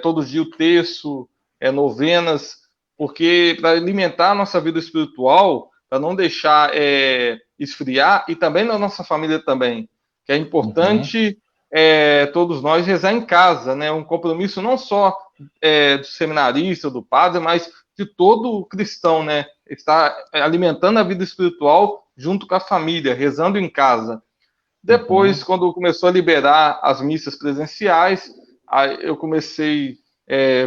todo dia o texto, novenas, porque para alimentar a nossa vida espiritual, para não deixar esfriar, e também na nossa família também, que é importante todos nós rezar em casa, né? Um compromisso não só do seminarista, do padre, mas de todo cristão, né? Estar alimentando a vida espiritual junto com a família, rezando em casa. Depois, quando começou a liberar as missas presenciais, aí eu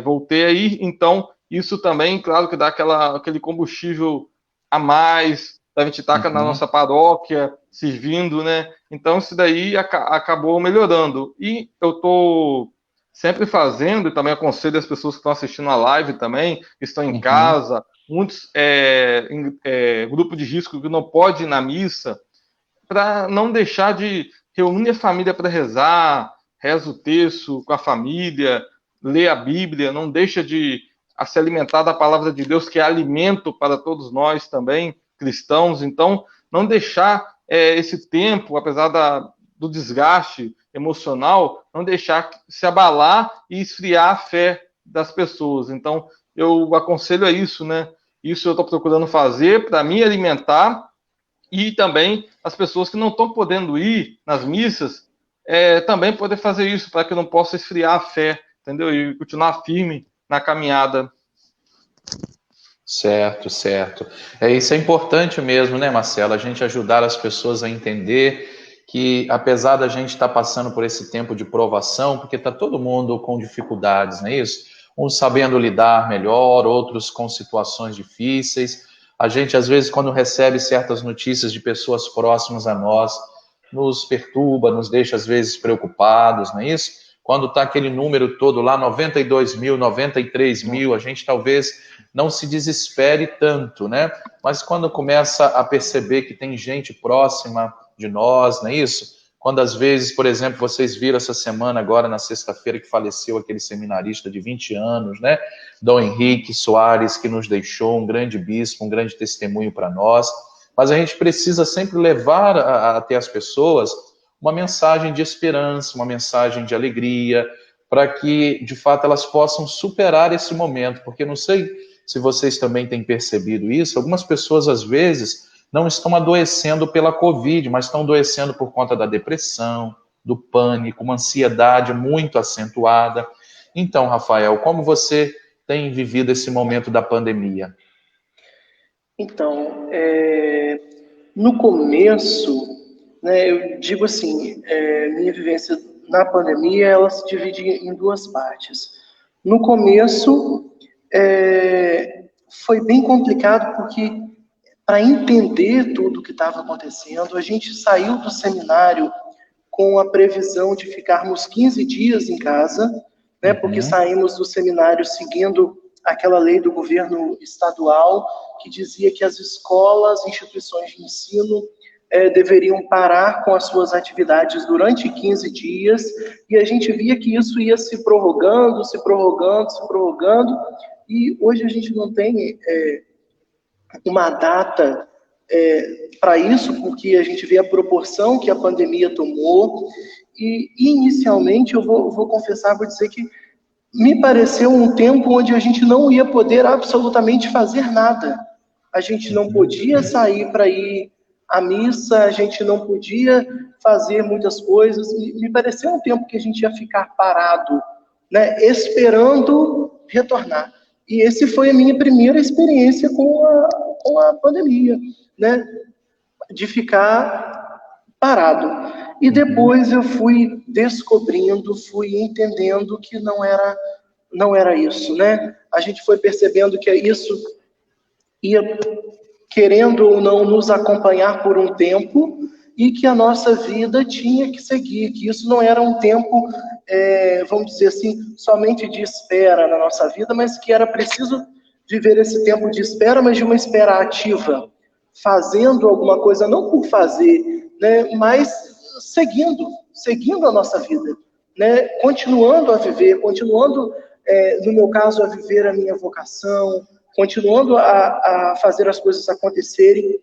voltei a ir. Então, isso também, claro, que dá aquele combustível a mais, da gente estar na nossa paróquia, servindo, né? Então, isso daí acabou melhorando. E eu estou sempre fazendo, e também aconselho as pessoas que estão assistindo a live também, que estão em casa, muitos grupo de risco que não pode ir na missa, para não deixar de reunir a família para rezar, reza o texto com a família, lê a Bíblia, não deixa de se alimentar da palavra de Deus, que é alimento para todos nós também, cristãos. Então, não deixar esse tempo, apesar do desgaste emocional, não deixar se abalar e esfriar a fé das pessoas. Então, eu aconselho a isso, né? Isso eu estou procurando fazer para me alimentar, e também as pessoas que não estão podendo ir nas missas, também poder fazer isso, para que não possa esfriar a fé, entendeu? E continuar firme na caminhada. Certo, certo. Isso é importante mesmo, né, Marcelo? A gente ajudar as pessoas a entender que, apesar da gente estar passando por esse tempo de provação, porque está todo mundo com dificuldades, não é isso? Uns sabendo lidar melhor, outros com situações difíceis. A gente, às vezes, quando recebe certas notícias de pessoas próximas a nós, nos perturba, nos deixa, às vezes, preocupados, não é isso? Quando está aquele número todo lá, 92 mil, 93 mil, a gente talvez não se desespere tanto, né? Mas quando começa a perceber que tem gente próxima de nós, não é isso? quando às vezes, por exemplo, vocês viram essa semana, agora na sexta-feira, que faleceu aquele seminarista de 20 anos, né? Dom Henrique Soares, que nos deixou, um grande bispo, um grande testemunho para nós. Mas a gente precisa sempre levar até as pessoas uma mensagem de esperança, uma mensagem de alegria, para que, de fato, elas possam superar esse momento, porque não sei se vocês também têm percebido isso, algumas pessoas, às vezes, não estão adoecendo pela Covid, mas estão adoecendo por conta da depressão, do pânico, uma ansiedade muito acentuada. Então, Rafael, como você tem vivido esse momento da pandemia? Então, no começo, né, eu digo assim, minha vivência na pandemia, ela se divide em duas partes. No começo, foi bem complicado, porque para entender tudo o que estava acontecendo, a gente saiu do seminário com a previsão de ficarmos 15 dias em casa, né, porque saímos do seminário seguindo aquela lei do governo estadual que dizia que as escolas, instituições de ensino deveriam parar com as suas atividades durante 15 dias, e a gente via que isso ia se prorrogando, e hoje a gente não tem uma data para isso, porque a gente vê a proporção que a pandemia tomou, e inicialmente eu vou confessar, vou dizer que me pareceu um tempo onde a gente não ia poder absolutamente fazer nada. A gente não podia sair para ir à missa, a gente não podia fazer muitas coisas. Me pareceu um tempo que a gente ia ficar parado, né, esperando retornar. E esse foi a minha primeira experiência com a pandemia, né, de ficar parado. E depois eu fui descobrindo, fui entendendo que não era isso, né? A gente foi percebendo que isso ia, querendo ou não, nos acompanhar por um tempo, e que a nossa vida tinha que seguir, que isso não era um tempo, vamos dizer assim, somente de espera na nossa vida, mas que era preciso viver esse tempo de espera, mas de uma espera ativa, fazendo alguma coisa, não por fazer, né, mas seguindo a nossa vida, né, continuando a viver, continuando, no meu caso, a viver a minha vocação, continuando a fazer as coisas acontecerem.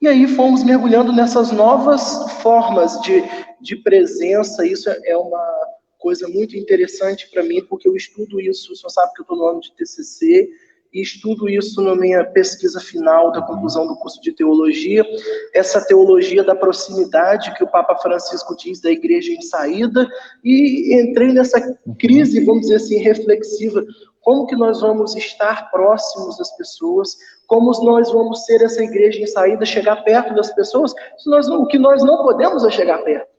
E aí fomos mergulhando nessas novas formas de presença. Isso é uma coisa muito interessante para mim, porque eu estudo isso, o senhor sabe que eu estou no ano de TCC, e estudo isso na minha pesquisa final da conclusão do curso de teologia, essa teologia da proximidade que o Papa Francisco diz da igreja em saída, e entrei nessa crise, vamos dizer assim, reflexiva. Como que nós vamos estar próximos das pessoas? Como nós vamos ser essa igreja em saída, chegar perto das pessoas? O que nós não podemos é chegar perto,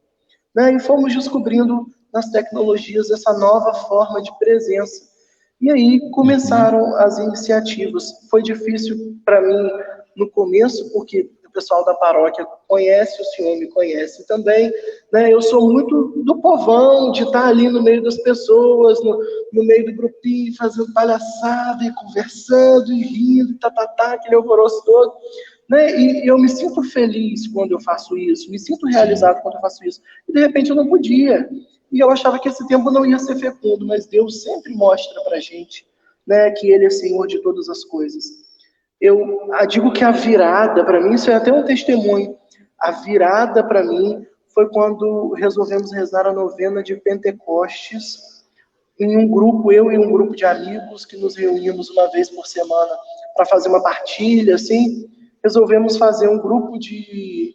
né? E fomos descobrindo nas tecnologias essa nova forma de presença. E aí começaram as iniciativas. Foi difícil para mim no começo, porque o pessoal da paróquia conhece, o senhor me conhece também, né? Eu sou muito do povão, de estar ali no meio das pessoas, no meio do grupinho, fazendo palhaçada, e conversando, e rindo, aquele alvoroço todo, né? E eu me sinto feliz quando eu faço isso, me sinto realizado quando eu faço isso. E de repente eu não podia. E eu achava que esse tempo não ia ser fecundo, mas Deus sempre mostra para a gente, né, que Ele é Senhor de todas as coisas. Eu digo que a virada, para mim, isso é até um testemunho, a virada para mim foi quando resolvemos rezar a novena de Pentecostes em um grupo, eu e um grupo de amigos, que nos reunimos uma vez por semana para fazer uma partilha, assim, resolvemos fazer um grupo de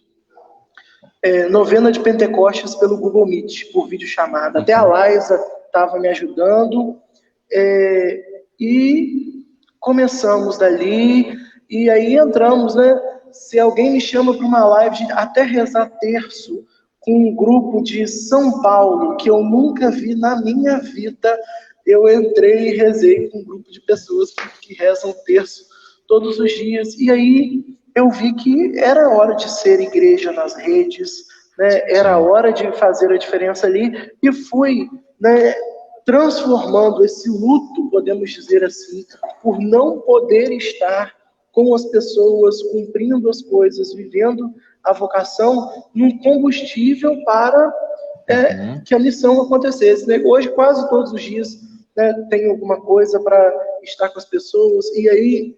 novena de Pentecostes pelo Google Meet, por videochamada. Até a Laisa estava me ajudando, e começamos dali, e aí entramos, né? Se alguém me chama para uma live de até rezar terço com um grupo de São Paulo, que eu nunca vi na minha vida, eu entrei e rezei com um grupo de pessoas que rezam terço todos os dias, e aí eu vi que era hora de ser igreja nas redes, né? Era hora de fazer a diferença ali, e fui, né, transformando esse luto, podemos dizer assim, por não poder estar com as pessoas, cumprindo as coisas, vivendo a vocação num combustível para que a missão acontecesse, né? Hoje, quase todos os dias, né, tem alguma coisa para estar com as pessoas, e aí,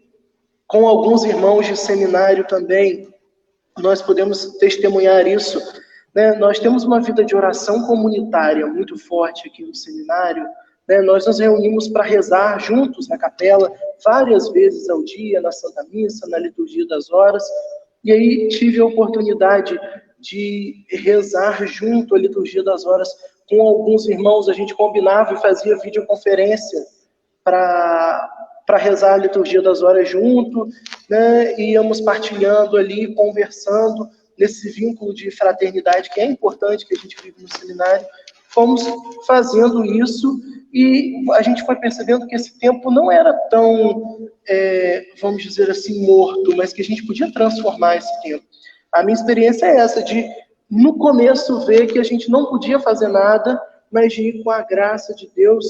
com alguns irmãos de seminário também, nós podemos testemunhar isso, né? Nós temos uma vida de oração comunitária muito forte aqui no seminário, né? Nós nos reunimos para rezar juntos na capela, várias vezes ao dia, na Santa Missa, na Liturgia das Horas, e aí tive a oportunidade de rezar junto à Liturgia das Horas com alguns irmãos. A gente combinava e fazia videoconferência para rezar a Liturgia das Horas junto, né? Íamos partilhando ali, conversando, nesse vínculo de fraternidade que é importante, que a gente vive no seminário. Fomos fazendo isso e a gente foi percebendo que esse tempo não era tão, vamos dizer assim, morto, mas que a gente podia transformar esse tempo. A minha experiência é essa, de no começo ver que a gente não podia fazer nada, mas de ir com a graça de Deus,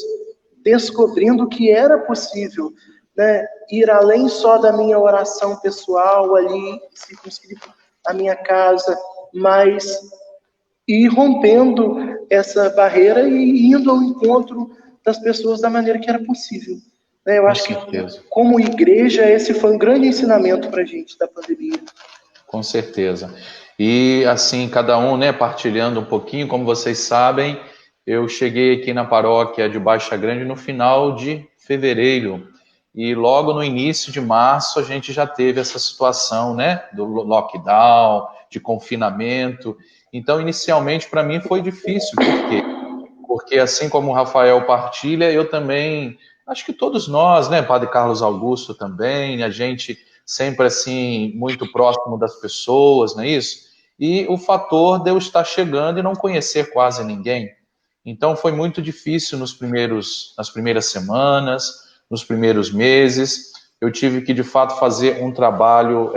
descobrindo que era possível, né, ir além só da minha oração pessoal ali, circunscrito à minha casa, mas ir rompendo essa barreira e indo ao encontro das pessoas da maneira que era possível. Eu acho que, como igreja, esse foi um grande ensinamento para a gente da pandemia. Com certeza. E assim, cada um, né, partilhando um pouquinho, como vocês sabem, eu cheguei aqui na paróquia de Baixa Grande no final de fevereiro, e logo no início de março a gente já teve essa situação, né, do lockdown, de confinamento. Então, inicialmente, para mim foi difícil. Por quê? Porque assim como o Rafael partilha, eu também, acho que todos nós, né, Padre Carlos Augusto também, a gente sempre assim, muito próximo das pessoas, não é isso? E o fator de eu estar chegando e não conhecer quase ninguém. Então foi muito difícil nas primeiras semanas, nos primeiros meses. Eu tive que, de fato, fazer um trabalho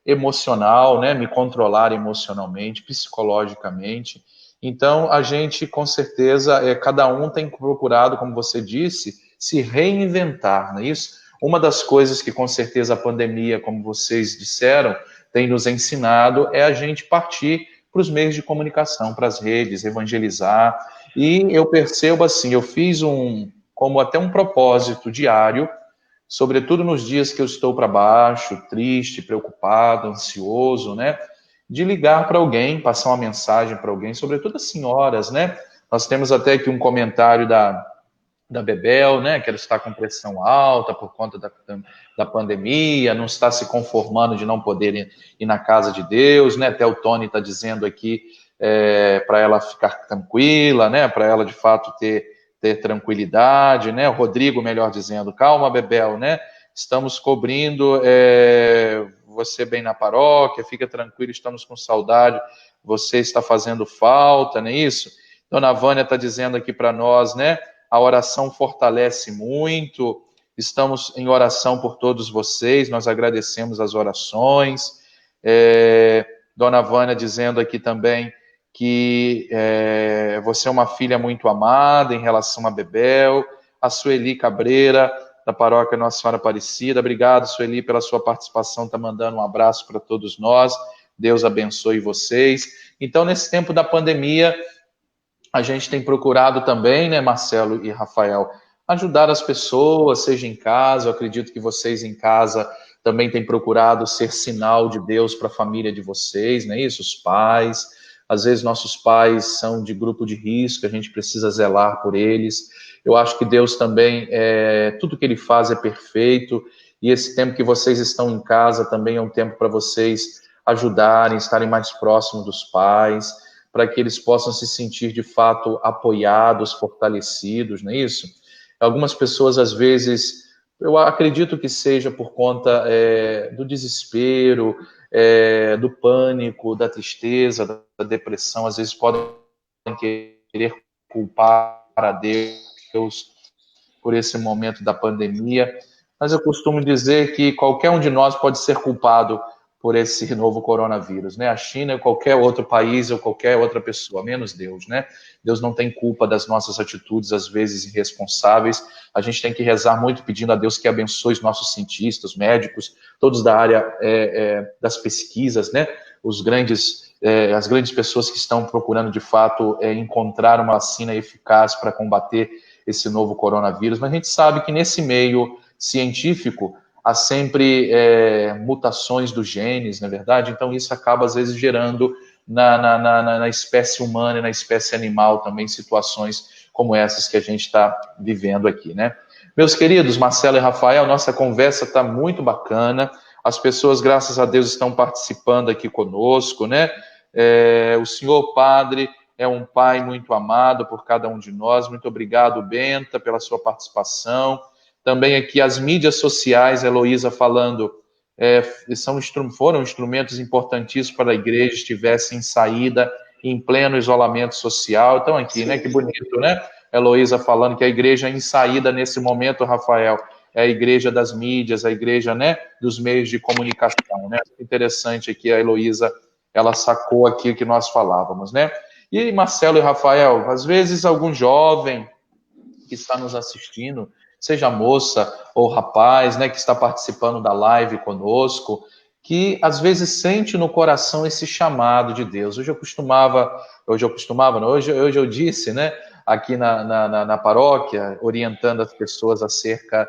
emocional, né? Me controlar emocionalmente, psicologicamente. Então, a gente, com certeza, cada um tem procurado, como você disse, se reinventar, não é isso? Uma das coisas que, com certeza, a pandemia, como vocês disseram, tem nos ensinado é a gente partir para os meios de comunicação, para as redes, evangelizar. E eu percebo assim, eu fiz como até um propósito diário, sobretudo nos dias que eu estou para baixo, triste, preocupado, ansioso, né? De ligar para alguém, passar uma mensagem para alguém, sobretudo as senhoras, né? Nós temos até aqui um comentário da Bebel, né, que ela está com pressão alta por conta da pandemia, não está se conformando de não poder ir na casa de Deus, né, até o Tony está dizendo aqui para ela ficar tranquila, né, para ela de fato ter tranquilidade, né, o Rodrigo, melhor dizendo, calma, Bebel, né, estamos cobrindo você bem na paróquia, fica tranquilo, estamos com saudade, você está fazendo falta, não é isso? Dona Vânia está dizendo aqui para nós, né, a oração fortalece muito, estamos em oração por todos vocês, nós agradecemos as orações. Dona Vânia dizendo aqui também que você é uma filha muito amada em relação a Bebel. A Sueli Cabreira, da paróquia Nossa Senhora Aparecida, obrigado, Sueli, pela sua participação, está mandando um abraço para todos nós, Deus abençoe vocês. Então, nesse tempo da pandemia, a gente tem procurado também, né, Marcelo e Rafael, ajudar as pessoas, seja em casa, eu acredito que vocês em casa também têm procurado ser sinal de Deus para a família de vocês, não é isso? Os pais, às vezes nossos pais são de grupo de risco, a gente precisa zelar por eles. Eu acho que Deus também, tudo que Ele faz é perfeito, e esse tempo que vocês estão em casa também é um tempo para vocês ajudarem, estarem mais próximos dos pais, para que eles possam se sentir, de fato, apoiados, fortalecidos, não é isso? Algumas pessoas, às vezes, eu acredito que seja por conta do desespero, do pânico, da tristeza, da depressão, às vezes podem querer culpar a Deus por esse momento da pandemia, mas eu costumo dizer que qualquer um de nós pode ser culpado por esse novo coronavírus, né? A China ou qualquer outro país ou qualquer outra pessoa, menos Deus, né? Deus não tem culpa das nossas atitudes, às vezes irresponsáveis. A gente tem que rezar muito pedindo a Deus que abençoe os nossos cientistas, médicos, todos da área das pesquisas, né? as grandes pessoas que estão procurando, de fato, encontrar uma vacina eficaz para combater esse novo coronavírus. Mas a gente sabe que nesse meio científico há sempre mutações dos genes, não é verdade? Então isso acaba, às vezes, gerando na espécie humana e na espécie animal também situações como essas que a gente está vivendo aqui, né? Meus queridos, Marcelo e Rafael, nossa conversa está muito bacana. As pessoas, graças a Deus, estão participando aqui conosco, né? O senhor padre é um pai muito amado por cada um de nós. Muito obrigado, Benta, pela sua participação. Também aqui as mídias sociais, a Heloísa falando, foram instrumentos importantíssimos para a igreja estivesse em saída, em pleno isolamento social. Então aqui, né? Que bonito, né? Heloísa falando que a igreja em saída nesse momento, Rafael, é a igreja das mídias, a igreja, né, dos meios de comunicação, né? Interessante aqui a Heloísa, ela sacou aqui o que nós falávamos, né? E Marcelo e Rafael, às vezes algum jovem que está nos assistindo, seja moça ou rapaz, né, que está participando da live conosco, que às vezes sente no coração esse chamado de Deus. Hoje eu disse, né, aqui na paróquia, orientando as pessoas acerca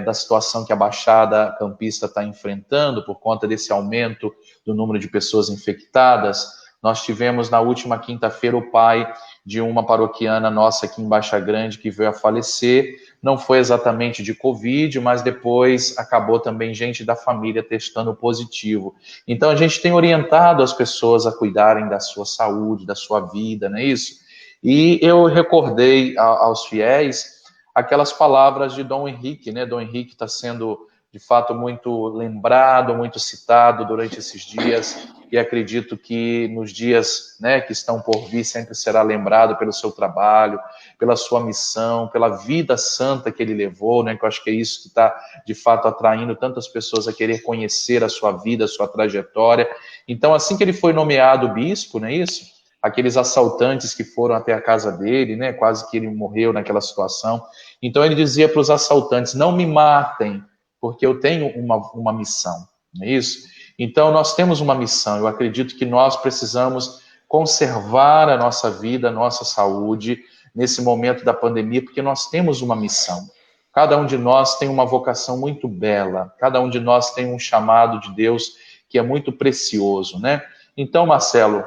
da situação que a Baixada Campista está enfrentando por conta desse aumento do número de pessoas infectadas. Nós tivemos na última quinta-feira o pai de uma paroquiana nossa aqui em Baixa Grande que veio a falecer. Não foi exatamente de Covid, mas depois acabou também gente da família testando positivo. Então a gente tem orientado as pessoas a cuidarem da sua saúde, da sua vida, não é isso? E eu recordei aos fiéis aquelas palavras de Dom Henrique, né? Dom Henrique está sendo, de fato, muito lembrado, muito citado durante esses dias, e acredito que nos dias, né, que estão por vir sempre será lembrado pelo seu trabalho, pela sua missão, pela vida santa que ele levou, né? Que eu acho que é isso que está, de fato, atraindo tantas pessoas a querer conhecer a sua vida, a sua trajetória. Então, assim que ele foi nomeado bispo, não é isso? Aqueles assaltantes que foram até a casa dele, né? Quase que ele morreu naquela situação. Então ele dizia para os assaltantes: não me matem, porque eu tenho uma missão, não é isso? Então nós temos uma missão. Eu acredito que nós precisamos conservar a nossa vida, a nossa saúde nesse momento da pandemia, porque nós temos uma missão. Cada um de nós tem uma vocação muito bela. Cada um de nós tem um chamado de Deus que é muito precioso, né? Então, Marcelo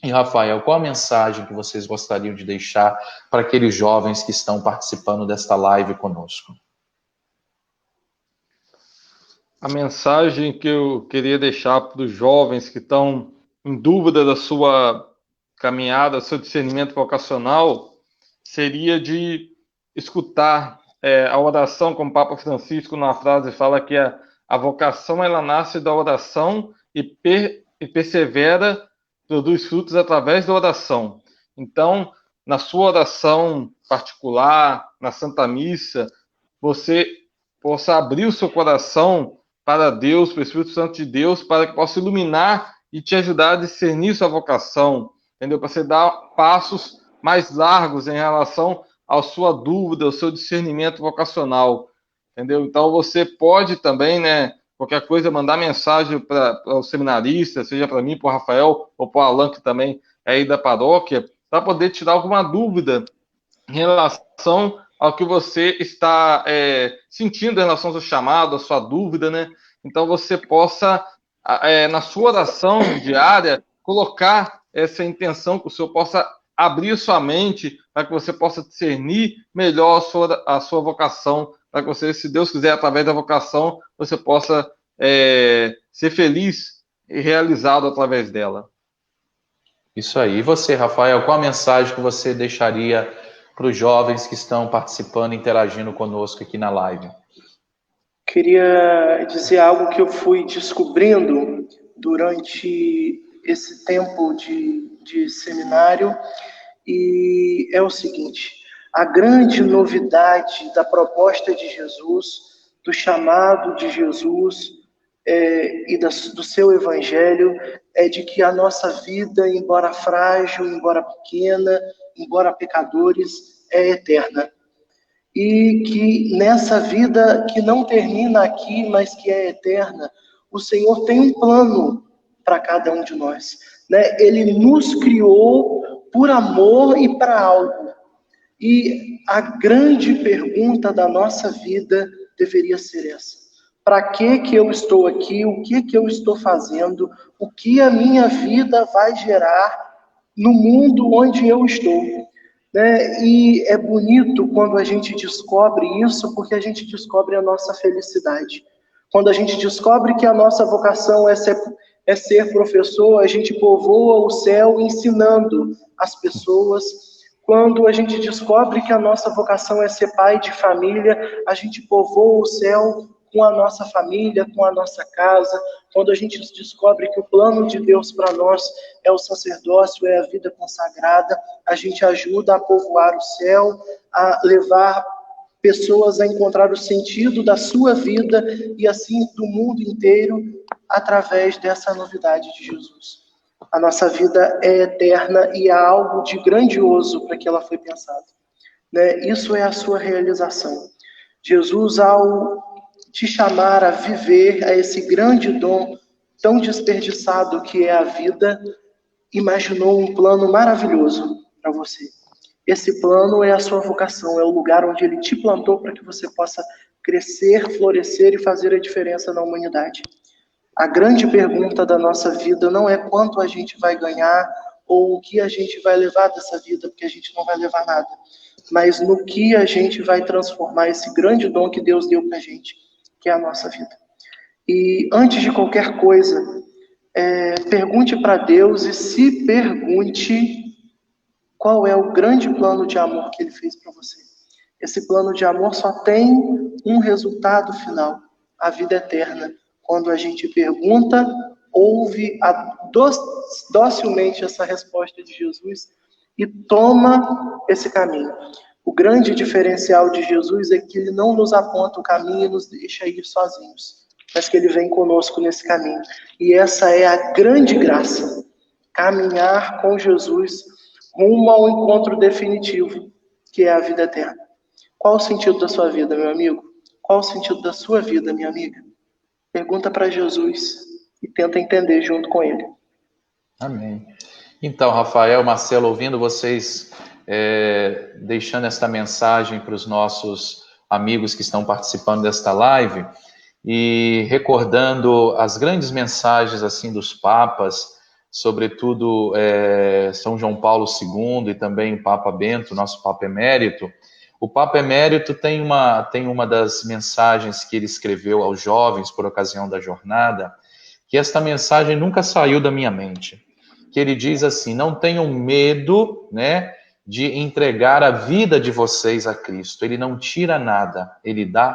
e Rafael, qual a mensagem que vocês gostariam de deixar para aqueles jovens que estão participando desta live conosco? A mensagem que eu queria deixar para os jovens que estão em dúvida da sua caminhada, seu discernimento vocacional, seria de escutar a oração, como o Papa Francisco na frase fala que a vocação ela nasce da oração e persevera, produz frutos através da oração. Então, na sua oração particular, na Santa Missa, você possa abrir o seu coração para Deus, para o Espírito Santo de Deus, para que possa iluminar e te ajudar a discernir sua vocação, entendeu? Para você dar passos mais largos em relação à sua dúvida, ao seu discernimento vocacional, entendeu? Então, você pode também, né, qualquer coisa, mandar mensagem para o seminarista, seja para mim, para o Rafael, ou para o Alan, que também é aí da paróquia, para poder tirar alguma dúvida em relação ao que você está sentindo em relação ao seu chamado, à sua dúvida, né? Então você possa, na sua oração diária, colocar essa intenção, que o Senhor possa abrir sua mente, para que você possa discernir melhor a sua vocação, para que você, se Deus quiser, através da vocação, você possa ser feliz e realizado através dela. Isso aí. E você, Rafael, qual a mensagem que você deixaria para os jovens que estão participando, interagindo conosco aqui na live? Queria dizer algo que eu fui descobrindo durante esse tempo de seminário, e é o seguinte: a grande novidade da proposta de Jesus, do chamado de Jesus e do seu evangelho, é de que a nossa vida, embora frágil, embora pequena, embora pecadores, é eterna. E que nessa vida que não termina aqui, mas que é eterna, o Senhor tem um plano para cada um de nós, né? Ele nos criou por amor e para algo. E a grande pergunta da nossa vida deveria ser essa: para que eu estou aqui? O que eu estou fazendo? O que a minha vida vai gerar no mundo onde eu estou? Né? E é bonito quando a gente descobre isso, porque a gente descobre a nossa felicidade. Quando a gente descobre que a nossa vocação é ser professor, a gente povoa o céu ensinando as pessoas. Quando a gente descobre que a nossa vocação é ser pai de família, a gente povoa o céu com a nossa família, com a nossa casa. Quando a gente descobre que o plano de Deus para nós é o sacerdócio, é a vida consagrada, a gente ajuda a povoar o céu, a levar pessoas a encontrar o sentido da sua vida e assim do mundo inteiro através dessa novidade de Jesus. A nossa vida é eterna e há algo de grandioso para que ela foi pensada. Né? Isso é a sua realização. Jesus, ao te chamar a viver a esse grande dom tão desperdiçado que é a vida, imaginou um plano maravilhoso para você. Esse plano é a sua vocação, é o lugar onde Ele te plantou para que você possa crescer, florescer e fazer a diferença na humanidade. A grande pergunta da nossa vida não é quanto a gente vai ganhar ou o que a gente vai levar dessa vida, porque a gente não vai levar nada, mas no que a gente vai transformar esse grande dom que Deus deu para a gente, que é a nossa vida. E antes de qualquer coisa, pergunte para Deus e se pergunte qual é o grande plano de amor que Ele fez para você. Esse plano de amor só tem um resultado final, a vida eterna. Quando a gente pergunta, ouve docilmente essa resposta de Jesus e toma esse caminho. O grande diferencial de Jesus é que Ele não nos aponta o caminho e nos deixa ir sozinhos, mas que Ele vem conosco nesse caminho. E essa é a grande graça, caminhar com Jesus rumo ao encontro definitivo, que é a vida eterna. Qual o sentido da sua vida, meu amigo? Qual o sentido da sua vida, minha amiga? Pergunta para Jesus e tenta entender junto com Ele. Amém. Então, Rafael, Marcelo, ouvindo vocês deixando esta mensagem para os nossos amigos que estão participando desta live e recordando as grandes mensagens assim dos papas, sobretudo São João Paulo II e também o Papa Bento, nosso Papa Emérito. O Papa Emérito tem uma das mensagens que ele escreveu aos jovens por ocasião da jornada, que esta mensagem nunca saiu da minha mente, que ele diz assim: não tenham medo, né, de entregar a vida de vocês a Cristo. Ele não tira nada, ele dá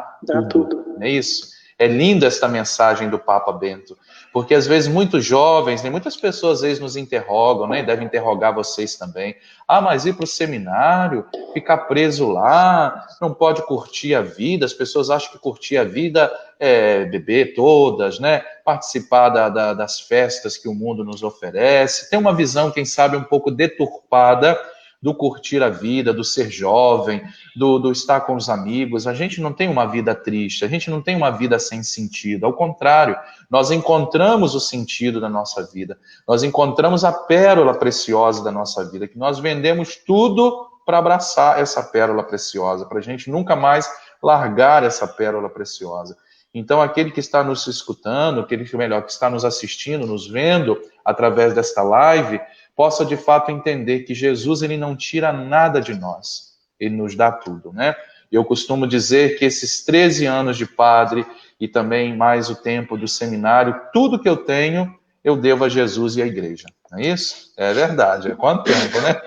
tudo. Não é isso? É linda esta mensagem do Papa Bento, porque às vezes muitos jovens, né, muitas pessoas às vezes nos interrogam, né, devem interrogar vocês também. Mas ir para o seminário, ficar preso lá, não pode curtir a vida. As pessoas acham que curtir a vida é beber todas, né, participar das festas que o mundo nos oferece. Tem uma visão, quem sabe, um pouco deturpada do curtir a vida, do ser jovem, do estar com os amigos. A gente não tem uma vida triste, a gente não tem uma vida sem sentido. Ao contrário, nós encontramos o sentido da nossa vida. Nós encontramos a pérola preciosa da nossa vida, que nós vendemos tudo para abraçar essa pérola preciosa, para a gente nunca mais largar essa pérola preciosa. Então, aquele que está nos escutando, aquele que está nos assistindo, nos vendo através desta live, possa de fato entender que Jesus, ele não tira nada de nós, ele nos dá tudo, né? Eu costumo dizer que esses 13 anos de padre e também mais o tempo do seminário, tudo que eu tenho, eu devo a Jesus e à igreja, não é isso? É verdade, é quanto tempo, né?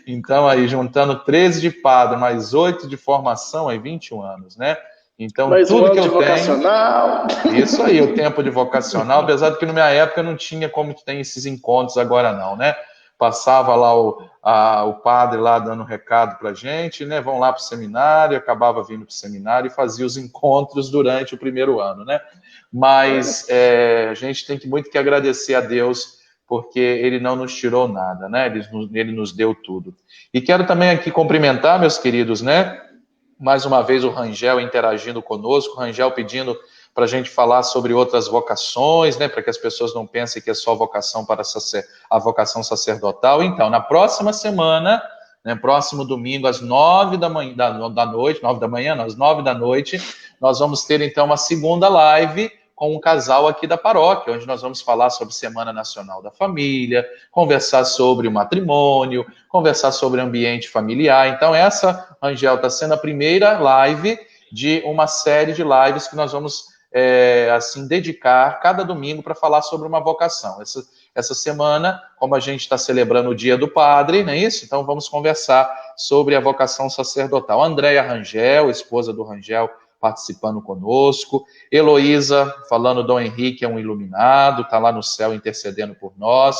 Então aí, juntando 13 de padre, mais 8 de formação, aí 21 anos, né? Então, mais tudo que eu vocacional. tenho... Isso aí, o tempo de vocacional, apesar de que na minha época não tinha como tem esses encontros agora não, né? Passava lá o padre lá dando recado pra gente, né? Vão lá pro seminário, acabava vindo pro seminário e fazia os encontros durante o primeiro ano, né? Mas a gente tem muito que agradecer a Deus, porque Ele não nos tirou nada, né? Ele nos deu tudo. E quero também aqui cumprimentar, meus queridos, né? Mais uma vez o Rangel interagindo conosco, o Rangel pedindo para a gente falar sobre outras vocações, né, para que as pessoas não pensem que é só vocação para a vocação sacerdotal. Então, na próxima semana, né, próximo domingo, às 9 da manhã, às 9 da noite, nós vamos ter, então, uma segunda live com um casal aqui da paróquia, onde nós vamos falar sobre Semana Nacional da Família, conversar sobre o matrimônio, conversar sobre ambiente familiar. Então, essa, Rangel, está sendo a primeira live de uma série de lives que nós vamos, assim, dedicar cada domingo para falar sobre uma vocação. Essa semana, como a gente está celebrando o Dia do Padre, não é isso? Então, vamos conversar sobre a vocação sacerdotal. Andréia Rangel, esposa do Rangel, participando conosco. Heloísa, falando, Dom Henrique é um iluminado, está lá no céu intercedendo por nós.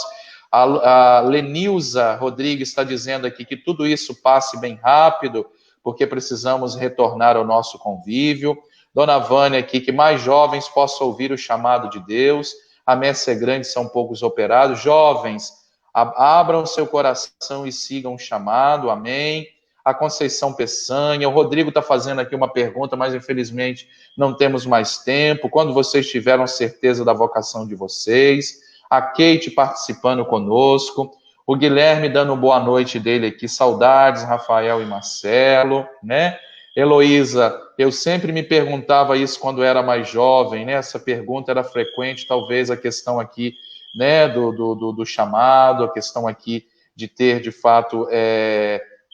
A Lenilza Rodrigues está dizendo aqui que tudo isso passe bem rápido, porque precisamos retornar ao nosso convívio. Dona Vânia aqui, que mais jovens possam ouvir o chamado de Deus. A messe é grande, são poucos operados. Jovens, abram seu coração e sigam o chamado, amém. A Conceição Peçanha, o Rodrigo está fazendo aqui uma pergunta, mas infelizmente não temos mais tempo. Quando vocês tiveram certeza da vocação de vocês? A Kate participando conosco, o Guilherme dando boa noite dele aqui, saudades, Rafael e Marcelo, né? Heloísa, eu sempre me perguntava isso quando era mais jovem, né? Essa pergunta era frequente, talvez a questão aqui, né, do chamado, a questão aqui de ter, de fato,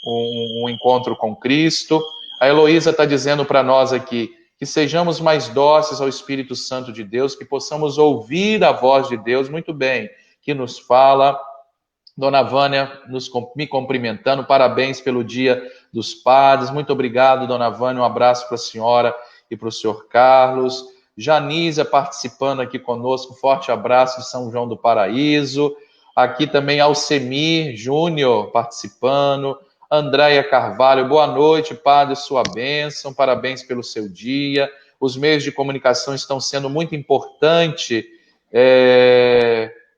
um encontro com Cristo. A Heloísa está dizendo para nós aqui que sejamos mais dóceis ao Espírito Santo de Deus, que possamos ouvir a voz de Deus, muito bem, que nos fala. Dona Vânia me cumprimentando, parabéns pelo Dia dos Padres, muito obrigado, Dona Vânia, um abraço para a senhora e para o senhor Carlos. Janísia participando aqui conosco, forte abraço de São João do Paraíso. Aqui também Alcemir Júnior participando. Andréia Carvalho, boa noite, Padre, sua bênção, parabéns pelo seu dia. Os meios de comunicação estão sendo muito importantes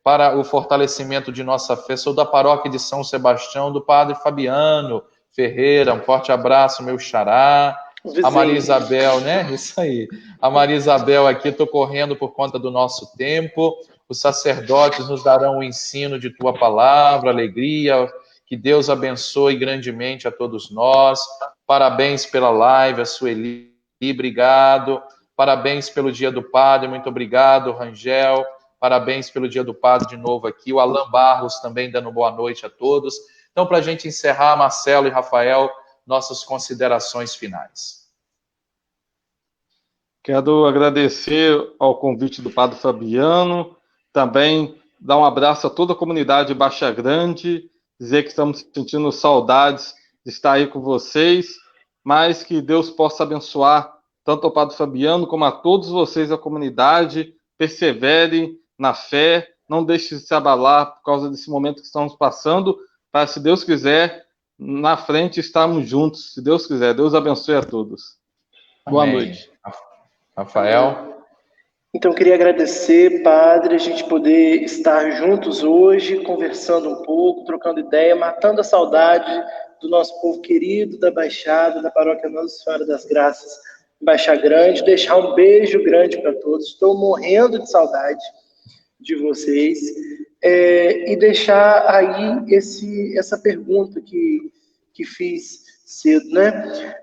para o fortalecimento de nossa fé. Sou da paróquia de São Sebastião, do Padre Fabiano Ferreira, um forte abraço, meu xará. A Maria Isabel, né? Isso aí. A Maria Isabel aqui, estou correndo por conta do nosso tempo. Os sacerdotes nos darão o ensino de tua palavra, alegria. Que Deus abençoe grandemente a todos nós. Parabéns pela live, a Sueli, obrigado. Parabéns pelo Dia do Padre, muito obrigado, Rangel. Parabéns pelo Dia do Padre de novo aqui. O Alan Barros também dando boa noite a todos. Então, para a gente encerrar, Marcelo e Rafael, nossas considerações finais. Quero agradecer ao convite do Padre Fabiano, também dar um abraço a toda a comunidade de Baixa Grande, dizer que estamos sentindo saudades de estar aí com vocês, mas que Deus possa abençoar tanto ao Padre Fabiano como a todos vocês da comunidade. Perseverem na fé, não deixe de se abalar por causa desse momento que estamos passando, para, se Deus quiser, na frente estarmos juntos, se Deus quiser. Deus abençoe a todos. Amém. Boa noite. Rafael? Então, queria agradecer, Padre, a gente poder estar juntos hoje, conversando um pouco, trocando ideia, matando a saudade do nosso povo querido, da Baixada, da Paróquia Nossa Senhora das Graças, Baixa Grande. Deixar um beijo grande para todos. Estou morrendo de saudade de vocês. E deixar aí essa pergunta que fiz cedo, né?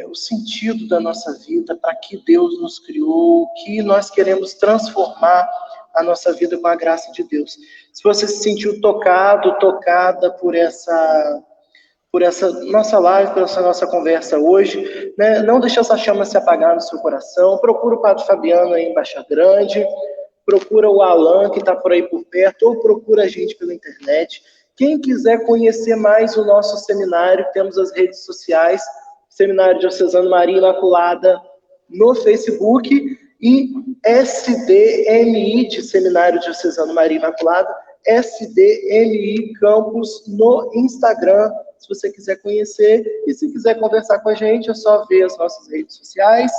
O sentido da nossa vida, para que Deus nos criou, o que nós queremos transformar a nossa vida com a graça de Deus. Se você se sentiu tocada por essa nossa live, por essa nossa conversa hoje, né? Não deixe essa chama se apagar no seu coração. Procura o Padre Fabiano aí em Baixa Grande, procura o Alan, que está por aí por perto, ou procura a gente pela internet. Quem quiser conhecer mais o nosso seminário, temos as redes sociais, Seminário Diocesano Maria Imaculada no Facebook e SDMI de Seminário Diocesano Maria Imaculada, SDMI Campus no Instagram, se você quiser conhecer. E se quiser conversar com a gente, é só ver as nossas redes sociais,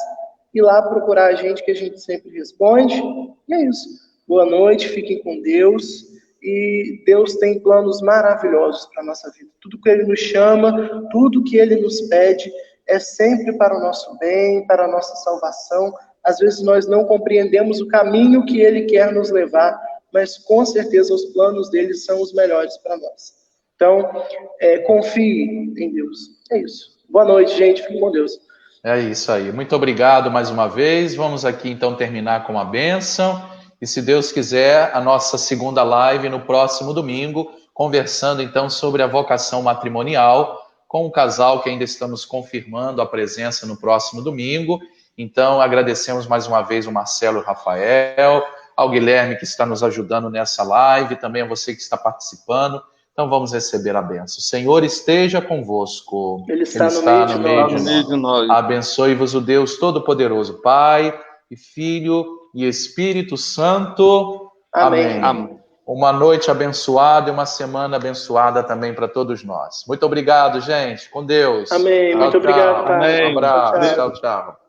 ir lá procurar a gente, que a gente sempre responde. E é isso. Boa noite, fiquem com Deus. E Deus tem planos maravilhosos para a nossa vida. Tudo que Ele nos chama, tudo que Ele nos pede, é sempre para o nosso bem, para a nossa salvação, Às vezes nós não compreendemos o caminho que Ele quer nos levar, mas com certeza os planos dele são os melhores para nós. Então, confie em Deus. É isso. Boa noite, gente. Fique com Deus. É isso aí. Muito obrigado mais uma vez. Vamos aqui então terminar com uma bênção. E se Deus quiser, a nossa segunda live no próximo domingo, conversando então sobre a vocação matrimonial, com um casal que ainda estamos confirmando a presença no próximo domingo. Então, agradecemos mais uma vez o Marcelo e o Rafael, ao Guilherme que está nos ajudando nessa live, também a você que está participando. Então, vamos receber a bênção. O Senhor esteja convosco. Ele está no meio de nós. Abençoe-vos o Deus Todo-Poderoso, Pai e Filho e Espírito Santo. Amém. Amém. Uma noite abençoada e uma semana abençoada também para todos nós. Muito obrigado, gente. Com Deus. Amém. Tchau, Muito obrigado, tchau. Pai. Um abraço. Tchau, tchau.